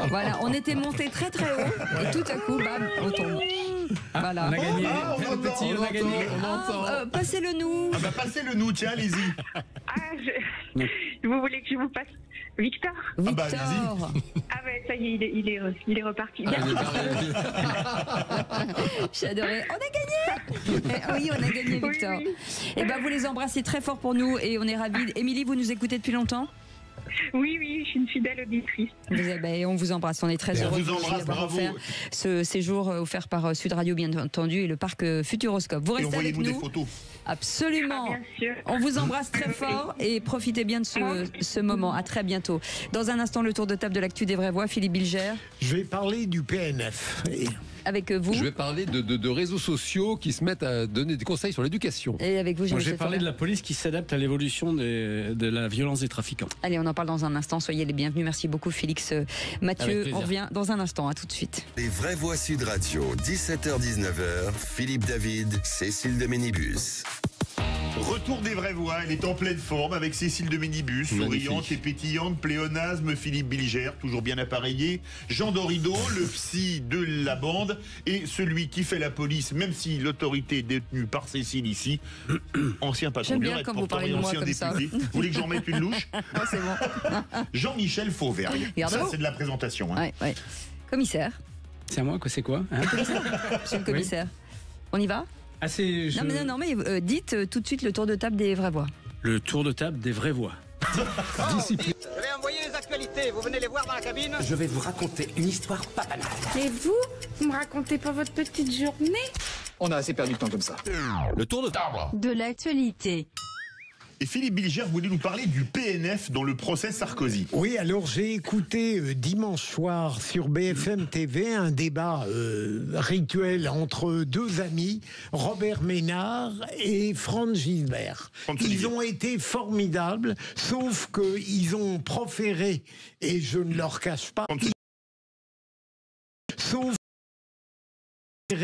Speaker 2: Voilà, on était monté très très haut et tout à coup, bam, on tombe. Voilà.
Speaker 6: On a gagné.
Speaker 5: On a gagné.
Speaker 2: Passez-le nous.
Speaker 3: Ah bah passez-le nous, tiens, allez-y.
Speaker 17: Vous voulez que je vous passe Victor?
Speaker 3: Ah bah allez-y.
Speaker 17: Ah bah ça y est, il est reparti.
Speaker 2: J'ai adoré. On a gagné. Oui, on a gagné, Victor. Et ben vous les embrassez très fort pour nous et on est ravis. Émilie, vous nous écoutez depuis longtemps?
Speaker 17: Oui, je suis une fidèle auditrice.
Speaker 2: On vous embrasse, on est très heureux d'avoir offert ce séjour offert par Sud Radio, bien entendu, et le parc Futuroscope. Vous restez avec nous.
Speaker 3: Des photos.
Speaker 2: Absolument.
Speaker 17: Bien sûr.
Speaker 2: On vous embrasse très fort et profitez bien de ce moment. À très bientôt. Dans un instant, le tour de table de l'actu des vraies voix. Philippe Bilger.
Speaker 4: Je vais parler du PNF.
Speaker 2: Avec vous.
Speaker 5: Je vais parler de réseaux sociaux qui se mettent à donner des conseils sur l'éducation.
Speaker 2: Et avec vous,
Speaker 6: je vais parler de la police qui s'adapte à l'évolution de la violence des trafiquants.
Speaker 2: Allez, on en parle dans un instant. Soyez les bienvenus. Merci beaucoup, Félix Mathieu. On revient dans un instant. À tout de suite.
Speaker 1: Les vraies voix Sud Radio, 17h-19h. Philippe David, Cécile de Ménibus.
Speaker 3: Retour des vraies voix, elle est en pleine forme avec Cécile de Ménibus, souriante et pétillante, pléonasme, Philippe Bilger, toujours bien appareillé, Jean Dorido, le psy de la bande, et celui qui fait la police, même si l'autorité est détenue par Cécile ici, ancien patron de
Speaker 2: quand vous parlez de moi
Speaker 3: ancien
Speaker 2: comme
Speaker 3: député.
Speaker 2: ça.
Speaker 3: Vous voulez que j'en mette une louche?
Speaker 2: C'est bon.
Speaker 3: Jean-Michel Fauvergue. Ça, c'est de la présentation. Hein.
Speaker 2: Ouais. Commissaire.
Speaker 6: C'est à moi, c'est quoi
Speaker 2: Monsieur le commissaire. On y va? Non, mais dites tout de suite le tour de table des vraies voix.
Speaker 6: Le tour de table des vraies voix.
Speaker 18: Discipline. Je vais envoyer les actualités, vous venez les voir dans la cabine.
Speaker 19: Je vais vous raconter une histoire pas banale.
Speaker 17: Et vous me racontez pas votre petite journée?
Speaker 19: On a assez perdu de temps comme ça. Le tour de table.
Speaker 11: De l'actualité.
Speaker 3: Et Philippe Bilger voulait nous parler du PNF dans le procès Sarkozy.
Speaker 4: Oui, alors j'ai écouté dimanche soir sur BFM TV un débat rituel entre 2 amis, Robert Ménard et Franz Gilbert. Ils ont été formidables, sauf qu'ils ont proféré, et je ne leur cache pas, sauf je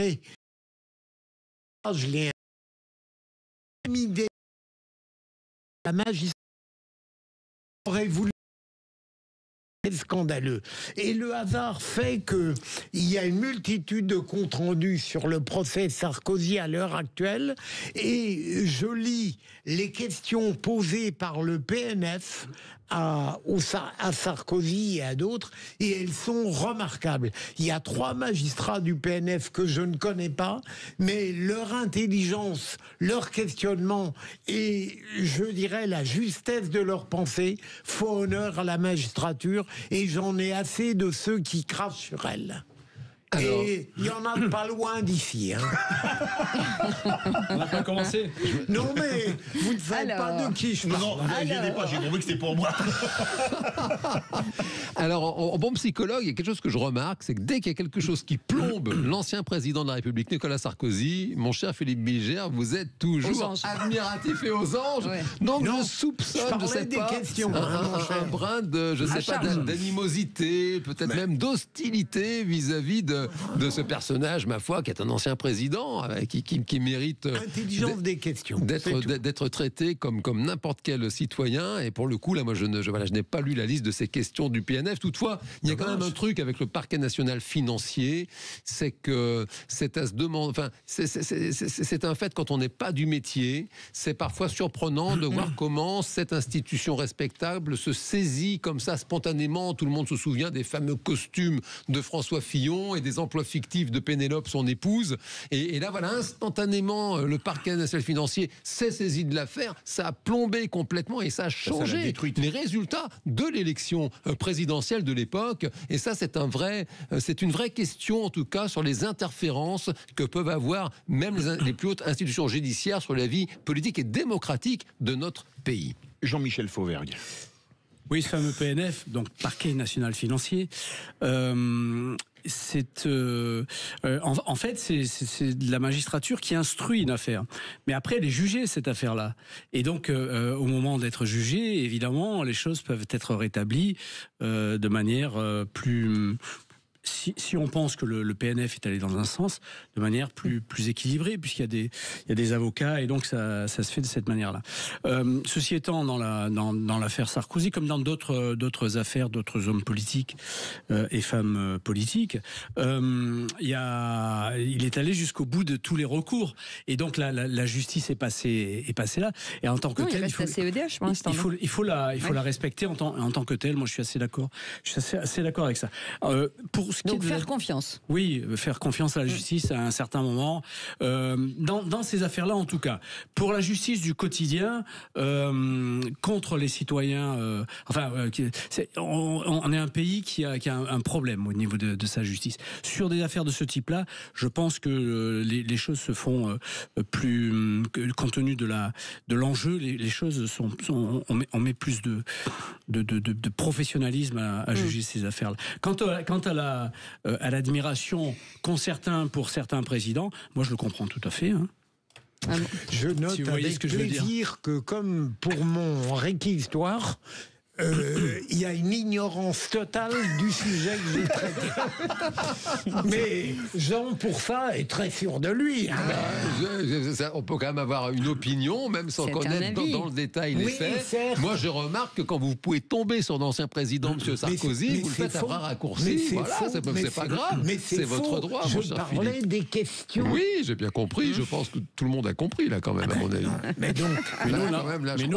Speaker 4: l'ai la magistrature aurait voulu scandaleux. Et le hasard fait que il y a une multitude de comptes rendus sur le procès Sarkozy à l'heure actuelle et je lis les questions posées par le PNF à Sarkozy et à d'autres et elles sont remarquables. Il y a 3 magistrats du PNF que je ne connais pas, mais leur intelligence, leur questionnement et je dirais la justesse de leur pensée font honneur à la magistrature et j'en ai assez de ceux qui crachent sur elle. Alors... Et il y en a pas loin d'ici.
Speaker 6: On n'a pas commencé.
Speaker 4: Non mais vous ne savez pas de qui je parle.
Speaker 3: Non, n'inquiétez pas, j'ai compris que c'était pour moi.
Speaker 5: Alors, en bon psychologue, il y a quelque chose que je remarque, c'est que dès qu'il y a quelque chose qui plombe l'ancien président de la République, Nicolas Sarkozy, mon cher Philippe Bilger, vous êtes toujours admiratif et aux anges. Ouais. Donc non, je soupçonne, je sais pas, un brin de, je sais pas, d'animosité, peut-être même d'hostilité vis-à-vis de ce personnage, ma foi, qui est un ancien président, qui mérite d'être traité comme n'importe quel citoyen. Et pour le coup, là, moi, je n'ai pas lu la liste de ces questions du PNF. Toutefois, il y a quand même un truc avec le parquet national financier, c'est que c'est à se demander. Enfin, c'est un fait quand on n'est pas du métier. C'est parfois surprenant de voir comment cette institution respectable se saisit comme ça spontanément. Tout le monde se souvient des fameux costumes de François Fillon et des les emplois fictifs de Pénélope, son épouse. Et là, voilà, instantanément, le parquet national financier s'est saisi de l'affaire. Ça a plombé complètement et ça a changé les résultats de l'élection présidentielle de l'époque. Et ça, c'est une vraie question, en tout cas, sur les interférences que peuvent avoir même les plus hautes institutions judiciaires sur la vie politique et démocratique de notre pays.
Speaker 3: Jean-Michel Fauvergue.
Speaker 6: Oui, ce fameux PNF, donc Parquet national financier, en fait, c'est de la magistrature qui instruit une affaire. Mais après, elle est jugée, cette affaire-là. Et donc, au moment d'être jugée, évidemment, les choses peuvent être rétablies de manière plus... Si on pense que le PNF est allé dans un sens, de manière plus équilibrée, puisqu'il y a des avocats, et donc ça se fait de cette manière-là. Ceci étant, dans l'affaire Sarkozy, comme dans d'autres affaires, d'autres hommes politiques et femmes politiques, il est allé jusqu'au bout de tous les recours, et donc la justice est passée là. Et en tant que telle,
Speaker 2: il reste la CEDH pour l'instant.
Speaker 6: Il faut la respecter en tant que telle. Moi, je suis assez d'accord. Je suis assez d'accord avec ça.
Speaker 2: Donc faire confiance.
Speaker 6: Oui, faire confiance à la justice à un certain moment. Dans ces affaires-là, en tout cas. Pour la justice du quotidien, contre les citoyens... on est un pays qui a un problème au niveau de sa justice. Sur des affaires de ce type-là, je pense que les choses se font plus... compte tenu de l'enjeu, les choses on met plus de professionnalisme à juger ces affaires-là. Quant à l'admiration pour certains présidents, moi je le comprends tout à fait. Hein.
Speaker 4: Je note avec plaisir que, comme pour mon réquisitoire, il y a une ignorance totale du sujet que j'ai traité. Mais Jean, pour ça, est très sûr de lui. Hein.
Speaker 5: On peut quand même avoir une opinion, même sans connaître dans le détail les faits.
Speaker 4: Certes.
Speaker 5: Moi, je remarque que quand vous pouvez tomber sur l'ancien président, M. Sarkozy, vous le faites à bras raccourcis. Voilà, c'est pas grave. C'est votre droit.
Speaker 4: Je parlais des questions.
Speaker 5: Oui, j'ai bien compris. Je pense que tout le monde a compris, là, quand même, à mon avis.
Speaker 4: Mais donc,
Speaker 6: nous,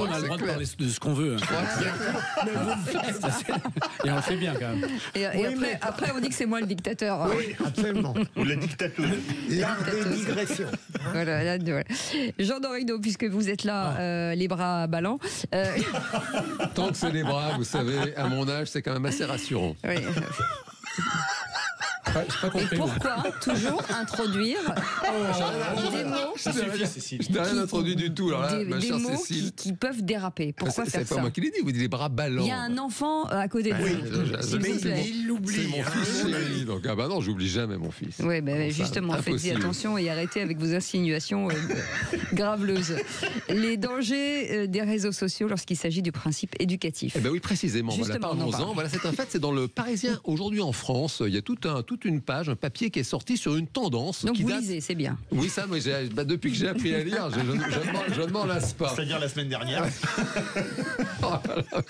Speaker 6: on a le droit de parler de ce qu'on veut. Et on le fait bien quand même.
Speaker 2: Et après, on dit que c'est moi le dictateur.
Speaker 4: Oui, absolument.
Speaker 3: Ou la dictateuse.
Speaker 4: L'art des digressions.
Speaker 2: Voilà. Jean Dorido, puisque vous êtes là, les bras ballants.
Speaker 5: Tant que c'est les bras, vous savez, à mon âge, c'est quand même assez rassurant.
Speaker 2: Oui. Et pourquoi toujours introduire des mots
Speaker 5: Je n'ai rien introduit du tout. Alors là, ma chère Cécile,
Speaker 2: qui peuvent déraper. Pourquoi faire ça?
Speaker 5: C'est pas moi qui l'ai dit, vous dites les bras ballants.
Speaker 2: Il y a un enfant à côté de vous.
Speaker 4: Mais il l'oublie.
Speaker 5: C'est mon fils chéri. Donc, non, j'oublie jamais mon fils.
Speaker 2: Oui, justement, faites-y attention et arrêtez avec vos insinuations graveleuses. Les dangers des réseaux sociaux lorsqu'il s'agit du principe éducatif.
Speaker 5: Eh ben oui, précisément. Voilà, parlons-en. Voilà, c'est dans le Parisien aujourd'hui en France. Il y a toute une page, un papier qui est sorti sur une tendance.
Speaker 2: Donc vous lisez, c'est bien.
Speaker 5: Oui, ça, mais depuis que j'ai appris à lire, je ne m'en lasse pas.
Speaker 3: C'est-à-dire la semaine dernière.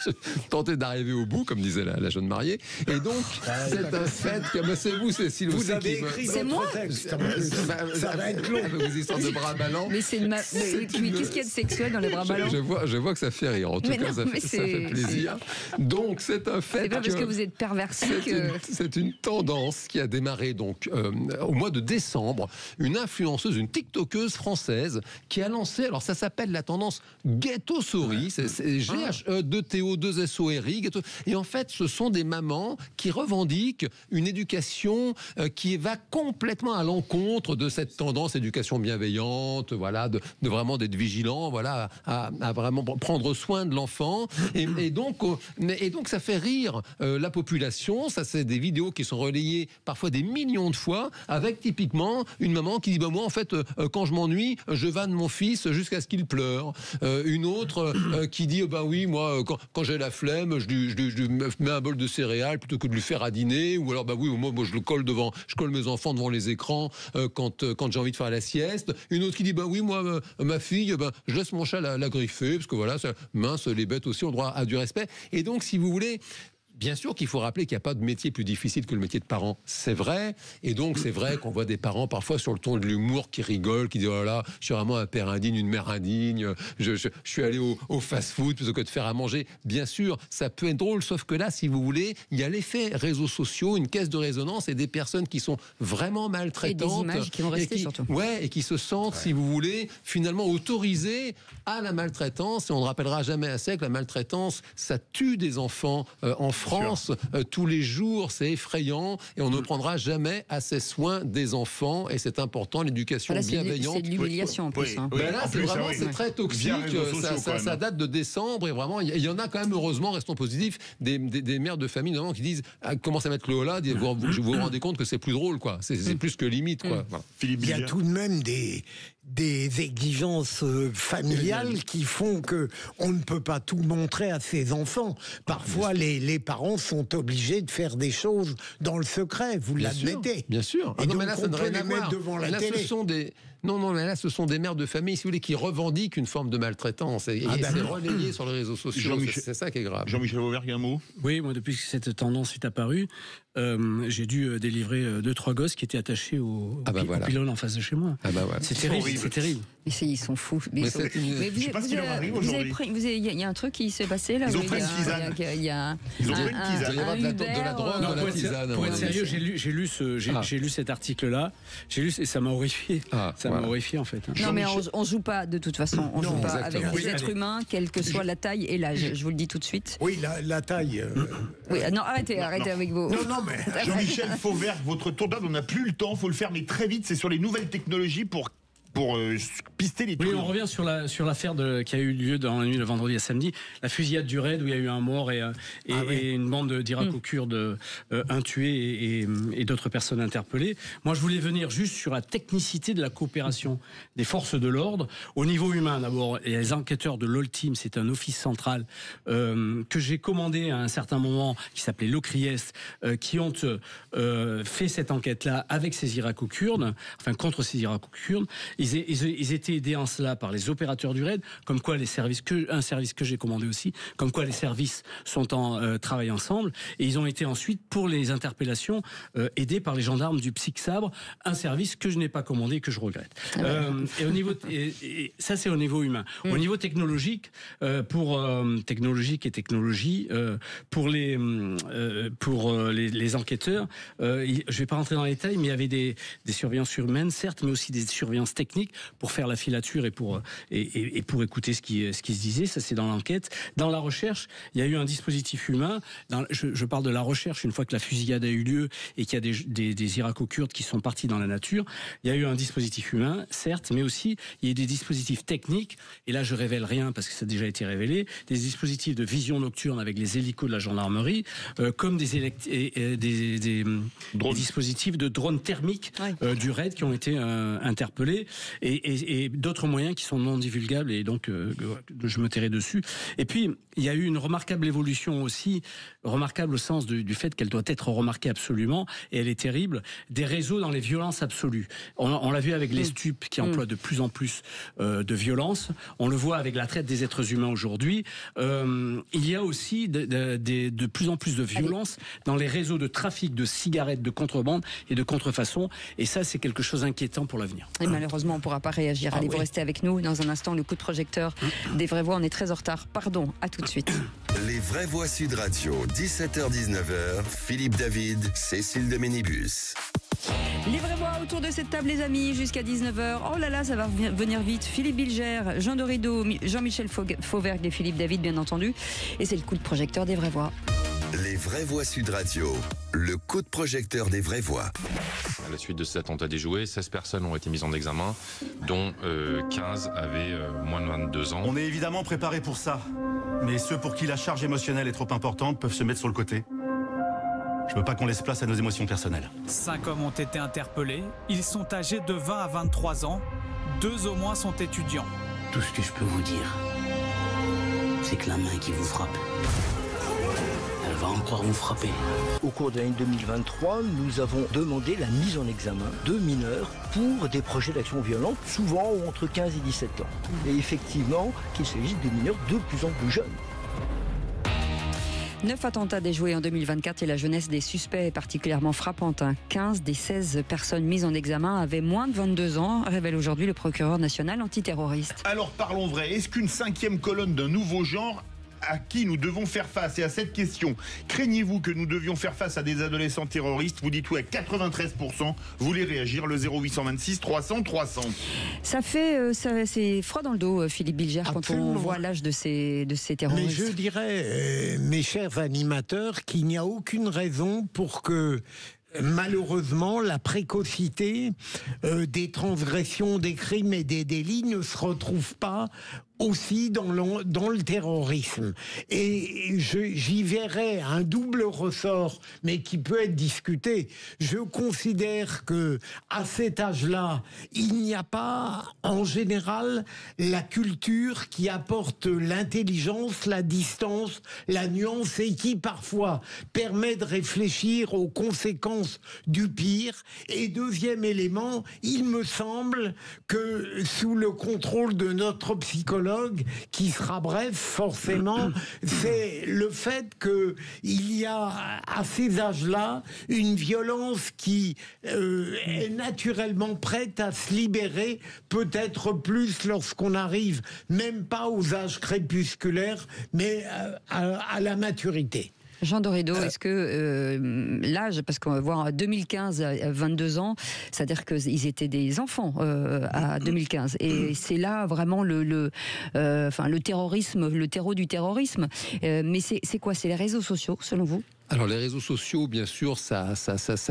Speaker 5: Je tentais d'arriver au bout, comme disait la jeune mariée. Et donc, c'est un fait que c'est vous, Cécile,
Speaker 4: vous avez écrit
Speaker 2: c'est moi.
Speaker 5: Ça va être long. Avec vos histoires de bras ballants.
Speaker 2: Mais qu'est-ce qu'il y a de sexuel dans les bras ballants?
Speaker 5: Je vois que ça fait rire. En tout cas, ça fait plaisir. Donc, c'est un fait.
Speaker 2: C'est pas parce que vous êtes perversé que...
Speaker 5: C'est une tendance qui a démarré donc au mois de décembre. Une influenceuse, une TikTokeuse française qui a lancé, alors ça s'appelle la tendance Ghetto Sorry, c'est GHE2TO2SORI. Et en fait, ce sont des mamans qui revendiquent une éducation qui va complètement à l'encontre de cette tendance éducation bienveillante, voilà, de vraiment d'être vigilant, voilà, à vraiment prendre soin de l'enfant. Et donc ça fait rire la population. Ça, c'est des vidéos qui sont relayées parfois des millions de fois, avec typiquement une maman qui dit moi en fait quand je m'ennuie, je vanne mon fils jusqu'à ce qu'il pleure. Une autre qui dit oui, moi quand j'ai la flemme, je lui mets un bol de céréales plutôt que de lui faire à dîner. Ou alors moi je colle mes enfants devant les écrans quand j'ai envie de faire la sieste. Une autre qui dit moi ma fille, je laisse mon chat la griffer parce que voilà, mince, les bêtes aussi ont droit à du respect. Et donc si vous voulez, Bien sûr qu'il faut rappeler qu'il n'y a pas de métier plus difficile que le métier de parent, c'est vrai. Et donc c'est vrai qu'on voit des parents parfois sur le ton de l'humour qui rigolent, qui disent oh là là, je suis vraiment un père indigne, une mère indigne, je suis allé au fast-food plutôt que de faire à manger. Bien sûr, ça peut être drôle, sauf que là, si vous voulez, il y a l'effet réseaux sociaux, une caisse de résonance et des personnes qui sont vraiment maltraitantes.
Speaker 2: Et des images qui vont rester surtout.
Speaker 5: Ouais, et qui se sentent, si vous voulez, finalement autorisées à la maltraitance. Et on ne rappellera jamais assez que la maltraitance, ça tue des enfants en France tous les jours, c'est effrayant et on ne prendra jamais assez soin des enfants et c'est important, l'éducation bienveillante.
Speaker 2: C'est de l'humiliation en plus.
Speaker 5: Là, c'est très toxique, ça date de décembre et vraiment, il y en a quand même, heureusement, restons positifs, des mères de famille qui disent commencent à mettre le holà, vous vous rendez compte que c'est plus drôle, quoi. C'est plus que limite, quoi. Voilà.
Speaker 4: Il y a tout de même des exigences familiales qui font que on ne peut pas tout montrer à ses enfants. Parfois, les parents sont obligés de faire des choses dans le secret, vous l'admettez.
Speaker 5: Bien sûr.
Speaker 4: Et donc, on peut les mettre devant la télé.
Speaker 5: Mais là, ce sont des mères de famille, si vous voulez, qui revendiquent une forme de maltraitance. Et c'est relayé sur les réseaux sociaux. C'est ça qui est grave.
Speaker 3: Jean-Michel Auvergne, un mot ?
Speaker 6: Oui, moi, depuis que cette tendance est apparue, j'ai dû délivrer 2-3 gosses qui étaient attachés au pylône en face de chez moi. C'est terrible, c'est terrible.
Speaker 2: Mais ils sont fous.
Speaker 3: Je sais pas ce qui leur arrive aujourd'hui.
Speaker 2: Il y a un truc qui s'est passé là.
Speaker 3: Ils ont pris une tisane.
Speaker 2: Ils ont
Speaker 3: pris une tisane.
Speaker 5: Il y a de la drogue, de la tisane.
Speaker 6: Pour être sérieux, j'ai lu cet article-là. Et ça m'a horrifié. Ça m'a horrifié en fait.
Speaker 2: Non mais on joue pas de toute façon. On joue pas avec les êtres humains, quelle que soit la taille et l'âge. Je vous le dis tout de suite.
Speaker 4: Oui, la taille.
Speaker 2: Oui, non, arrêtez avec vos.
Speaker 4: Non, mais.
Speaker 3: Jean-Michel Fauvergue, votre tour d'âge, on n'a plus le temps, faut le faire, mais très vite. C'est sur les nouvelles technologies pour pister les trucs.
Speaker 6: Oui, on revient sur l'affaire qui a eu lieu dans la nuit de vendredi à samedi, la fusillade du raid où il y a eu un mort et une bande d'Irako-Kurdes, un tué et d'autres personnes interpellées. Moi, je voulais venir juste sur la technicité de la coopération des forces de l'ordre. Au niveau humain, d'abord, il y a les enquêteurs de l'OLTIM, c'est un office central que j'ai commandé à un certain moment, qui s'appelait l'OCRIES, qui ont fait cette enquête-là avec ces Irako-Kurdes, enfin contre ces Irako-Kurdes. Ils étaient aidés en cela par les opérateurs du raid, comme quoi un service que j'ai commandé aussi, comme quoi les services travaillent ensemble, et ils ont été ensuite, pour les interpellations, aidés par les gendarmes du PSIC Sabre, un service que je n'ai pas commandé et que je regrette. Ça, c'est au niveau humain. Au niveau technologique, pour les enquêteurs, je vais pas rentrer dans les détails, mais il y avait des surveillances humaines, certes, mais aussi des surveillances techniques pour faire la filature et pour écouter ce qui se disait. Ça, c'est dans l'enquête. Dans la recherche, il y a eu un dispositif humain. Je parle de la recherche une fois que la fusillade a eu lieu et qu'il y a des Irako-Kurdes qui sont partis dans la nature. Il y a eu un dispositif humain, certes, mais aussi il y a eu des dispositifs techniques. Et là, je révèle rien parce que ça a déjà été révélé. Des dispositifs de vision nocturne avec les hélicos de la gendarmerie, comme des dispositifs de drones thermiques du raid qui ont été interpellés. Et d'autres moyens qui sont non divulgables et donc je me tairai dessus. Et puis il y a eu une remarquable évolution aussi, remarquable au sens du fait qu'elle doit être remarquée absolument, et elle est terrible, des réseaux dans les violences absolues. On l'a vu avec les stupes qui emploient de plus en plus de violence, on le voit avec la traite des êtres humains aujourd'hui. Il y a aussi de plus en plus de violence dans les réseaux de trafic de cigarettes, de contrebande et de contrefaçon, et ça c'est quelque chose d'inquiétant pour l'avenir.
Speaker 2: Et malheureusement on ne pourra pas réagir. Allez, vous restez avec nous dans un instant, le coup de projecteur des vraies voix. On est très en retard, pardon, à tout de suite.
Speaker 1: Les vraies voix Sud Radio, 17h-19h, Philippe David, Cécile de Ménibus.
Speaker 2: Les vraies voix autour de cette table, les amis, jusqu'à 19h. Oh là là, ça va venir vite. Philippe Bilger, Jean Dorido, Jean-Michel Fauvergue et Philippe David, bien entendu. Et c'est le coup de projecteur des vraies voix.
Speaker 1: Les vraies voix Sud Radio, le coup de projecteur des vraies voix.
Speaker 20: À la suite de cet attentat déjoué, 16 personnes ont été mises en examen, dont 15 avaient moins de 22 ans.
Speaker 21: On est évidemment préparé pour ça, mais ceux pour qui la charge émotionnelle est trop importante peuvent se mettre sur le côté. Je veux pas qu'on laisse place à nos émotions personnelles.
Speaker 22: 5 hommes ont été interpellés. Ils sont âgés de 20 à 23 ans. 2 au moins sont étudiants.
Speaker 23: Tout ce que je peux vous dire, c'est que la main qui vous frappe, elle va encore vous frapper.
Speaker 24: Au cours de l'année 2023, nous avons demandé la mise en examen de mineurs pour des projets d'action violente, souvent entre 15 et 17 ans. Et effectivement, qu'il s'agisse de mineurs de plus en plus jeunes.
Speaker 2: 9 attentats déjoués en 2024 et la jeunesse des suspects est particulièrement frappante. 15 des 16 personnes mises en examen avaient moins de 22 ans, révèle aujourd'hui le procureur national antiterroriste.
Speaker 3: Alors parlons vrai, est-ce qu'une 5e colonne d'un nouveau genre à qui nous devons faire face? Et à cette question, craignez-vous que nous devions faire face à des adolescents terroristes? Vous dites oui à 93%. Vous voulez réagir, le 0826 300 300.
Speaker 2: Ça fait, c'est froid dans le dos, Philippe Bilger, quand on voit l'âge de ces terroristes.
Speaker 4: Mais je dirais, mes chers animateurs, qu'il n'y a aucune raison pour que malheureusement, la précocité des transgressions, des crimes et des délits ne se retrouve pas aussi dans le terrorisme. Et j'y verrais un double ressort, mais qui peut être discuté. Je considère que à cet âge-là, il n'y a pas, en général, la culture qui apporte l'intelligence, la distance, la nuance et qui, parfois, permet de réfléchir aux conséquences du pire. Et deuxième élément, il me semble que, sous le contrôle de notre psychologue, qui sera bref, forcément, c'est le fait qu'il y a à ces âges-là une violence qui est naturellement prête à se libérer, peut-être plus lorsqu'on arrive même pas aux âges crépusculaires, mais à la maturité.
Speaker 2: Jean Dorido, est-ce que l'âge, parce qu'on va voir 2015 à 22 ans, c'est-à-dire qu'ils étaient des enfants à 2015, et c'est là vraiment le terrorisme, le terreau du terrorisme. Mais c'est quoi? C'est les réseaux sociaux, selon vous?
Speaker 5: Alors les réseaux sociaux, bien sûr, ça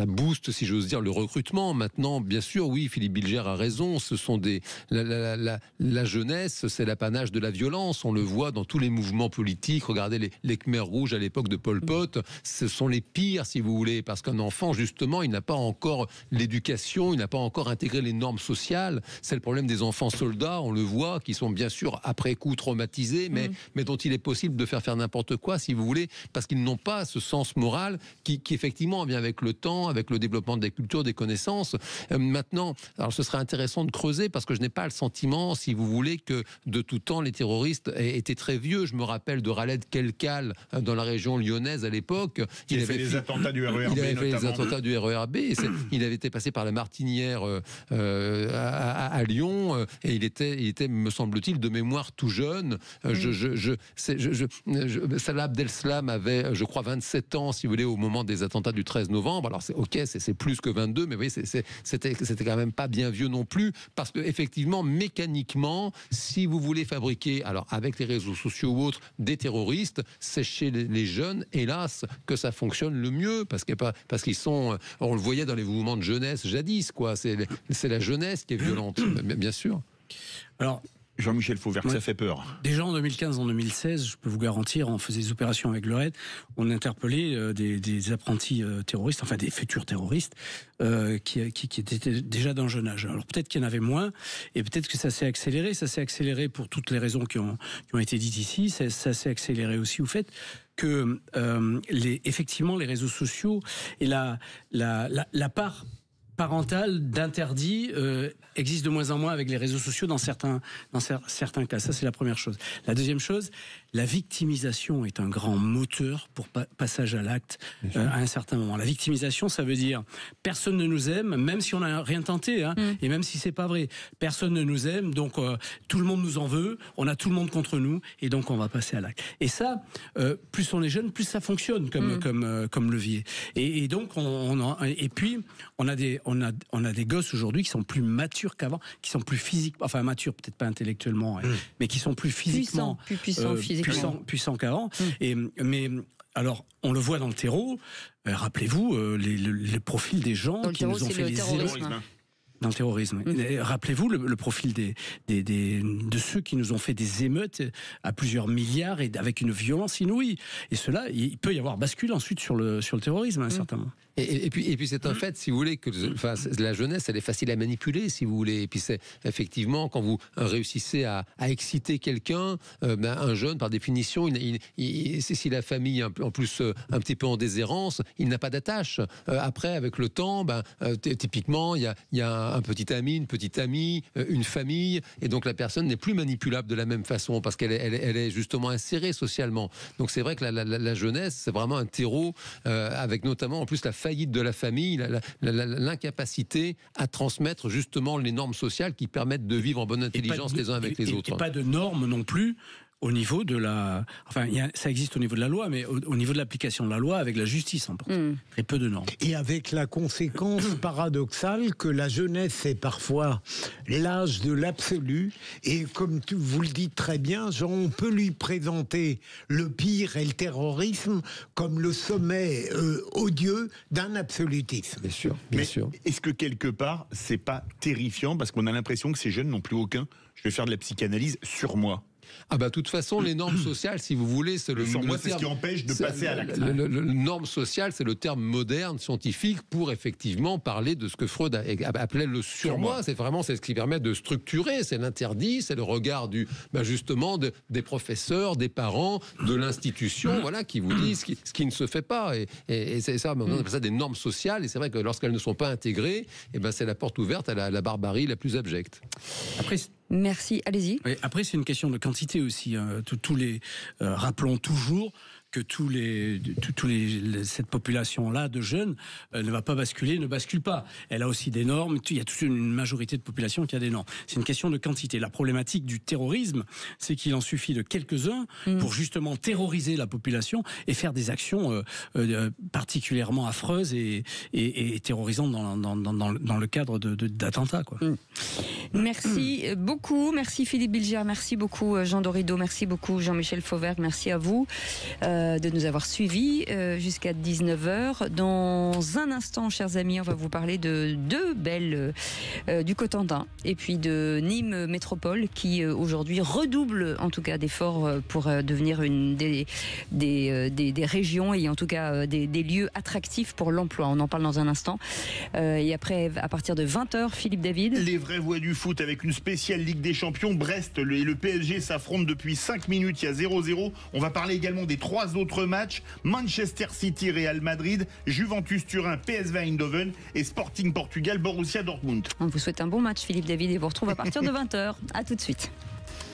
Speaker 5: booste, si j'ose dire, le recrutement. Maintenant, bien sûr, oui, Philippe Bilger a raison. Ce sont la jeunesse, c'est l'apanage de la violence. On le voit dans tous les mouvements politiques. Regardez les Khmers rouges à l'époque de Pol Pot. Ce sont les pires, si vous voulez, parce qu'un enfant, justement, il n'a pas encore l'éducation, il n'a pas encore intégré les normes sociales. C'est le problème des enfants soldats, on le voit, qui sont bien sûr après coup traumatisés, mais dont il est possible de faire n'importe quoi, si vous voulez, parce qu'ils n'ont pas ce sens morale qui effectivement vient avec le temps, avec le développement des cultures, des connaissances. Maintenant, alors ce serait intéressant de creuser parce que je n'ai pas le sentiment, si vous voulez, que de tout temps les terroristes étaient très vieux. Je me rappelle de Khaled Kelkal dans la région lyonnaise à l'époque.
Speaker 3: Il avait fait les attentats du RERB.
Speaker 5: Il avait fait les attentats du RERB. Il avait été passé par la Martinière à Lyon et il était, me semble-t-il, de mémoire tout jeune. Salah Abdeslam avait, je crois, 27 ans, si vous voulez, au moment des attentats du 13 novembre. Alors, c'est plus que 22, mais vous voyez, c'était quand même pas bien vieux non plus, parce que effectivement, mécaniquement, si vous voulez fabriquer, alors avec les réseaux sociaux ou autres, des terroristes, c'est chez les jeunes, hélas, que ça fonctionne le mieux, parce qu'ils sont, on le voyait dans les mouvements de jeunesse jadis, quoi. C'est la jeunesse qui est violente, bien sûr.
Speaker 6: Alors,
Speaker 3: Jean-Michel Fauvert, ça fait peur.
Speaker 6: Déjà en 2015, en 2016, je peux vous garantir, on faisait des opérations avec le RAID, on interpellait des apprentis terroristes, enfin des futurs terroristes, qui étaient déjà d'un jeune âge. Alors peut-être qu'il y en avait moins, et peut-être que ça s'est accéléré. Ça s'est accéléré pour toutes les raisons qui ont été dites ici. Ça s'est accéléré aussi au fait que effectivement les réseaux sociaux et la part parentale d'interdit existe de moins en moins avec les réseaux sociaux dans certains cas. Ça, c'est la première chose. La deuxième chose, la victimisation est un grand moteur pour passage à l'acte à un certain moment. La victimisation, ça veut dire personne ne nous aime, même si on n'a rien tenté, et même si c'est pas vrai. Personne ne nous aime, donc tout le monde nous en veut, on a tout le monde contre nous, et donc on va passer à l'acte. Et ça, plus on est jeune, plus ça fonctionne comme levier. Et donc, et puis, on a des gosses aujourd'hui qui sont plus matures qu'avant, qui sont plus physiques, enfin matures, peut-être pas intellectuellement, mais qui sont plus physiquement
Speaker 2: plus puissants physiquement.
Speaker 6: Puissants qu'avant. Mais alors, on le voit dans le terreau. Rappelez-vous les profils des gens qui nous ont fait des émeutes. Dans le terrorisme. Rappelez-vous le profil de ceux qui nous ont fait des émeutes à plusieurs milliards et avec une violence inouïe. Et cela, il peut y avoir bascule ensuite sur le terrorisme à un certain moment.
Speaker 5: Et puis c'est un fait, si vous voulez, que la jeunesse, elle est facile à manipuler, si vous voulez. Et puis c'est effectivement, quand vous réussissez à exciter quelqu'un, un jeune, par définition, si la famille en plus un petit peu en déshérence, il n'a pas d'attache. Après, avec le temps, typiquement, il y a un petit ami, une petite amie, une famille, et donc la personne n'est plus manipulable de la même façon parce qu'elle est justement insérée socialement. Donc c'est vrai que la jeunesse, c'est vraiment un terreau avec notamment en plus la faillite de la famille, l'incapacité à transmettre justement les normes sociales qui permettent de vivre en bonne intelligence les uns avec les autres.
Speaker 6: Et pas de normes non plus au niveau de la... Enfin, ça existe au niveau de la loi, mais au niveau de l'application de la loi avec la justice, en très peu de normes.
Speaker 4: Et avec la conséquence paradoxale que la jeunesse est parfois l'âge de l'absolu, et comme vous le dites très bien, Jean, on peut lui présenter le pire et le terrorisme comme le sommet odieux d'un absolutisme.
Speaker 5: Bien sûr,
Speaker 3: bien sûr. Est-ce que quelque part, c'est pas terrifiant parce qu'on a l'impression que ces jeunes n'ont plus aucun, je vais faire de la psychanalyse sur moi?
Speaker 5: Ah bah de toute façon, les normes sociales, si vous voulez, c'est le
Speaker 3: moi, c'est ce qui empêche de passer à l'acte.
Speaker 5: Le norme sociale, c'est le terme moderne, scientifique, pour effectivement parler de ce que Freud appelait le surmoi. C'est vraiment ce qui permet de structurer, c'est l'interdit, c'est le regard justement des professeurs, des parents, de l'institution, voilà, qui vous disent ce qui ne se fait pas. Et c'est ça, on appelle ça des normes sociales, et c'est vrai que lorsqu'elles ne sont pas intégrées, c'est la porte ouverte à la barbarie la plus abjecte.
Speaker 6: Après,
Speaker 2: merci, allez-y.
Speaker 6: Après, c'est une question de quantité aussi. Rappelons toujours que cette population-là de jeunes ne va pas basculer, ne bascule pas. Elle a aussi des normes. Il y a toute une majorité de population qui a des normes. C'est une question de quantité. La problématique du terrorisme, c'est qu'il en suffit de quelques-uns pour justement terroriser la population et faire des actions particulièrement affreuses et terrorisantes dans le cadre d'attentats.
Speaker 2: Merci beaucoup. Merci Philippe Bilger. Merci beaucoup Jean Dorido. Merci beaucoup Jean-Michel Fauvergue. Merci à vous de nous avoir suivis jusqu'à 19h. Dans un instant, chers amis, on va vous parler de deux belles du Cotentin et puis de Nîmes Métropole qui aujourd'hui redouble en tout cas d'efforts pour devenir une des régions et en tout cas des lieux attractifs pour l'emploi. On en parle dans un instant. Et après, à partir de 20h, Philippe David.
Speaker 3: Les vraies voix du foot avec une spéciale Ligue des Champions. Brest et le PSG s'affrontent depuis 5 minutes, il y a 0-0. On va parler également des 3 autres matchs: Manchester City, Real Madrid, Juventus Turin, PSV Eindhoven et Sporting Portugal, Borussia Dortmund.
Speaker 2: On vous souhaite un bon match Philippe David et vous retrouve à partir de 20h. À tout de suite.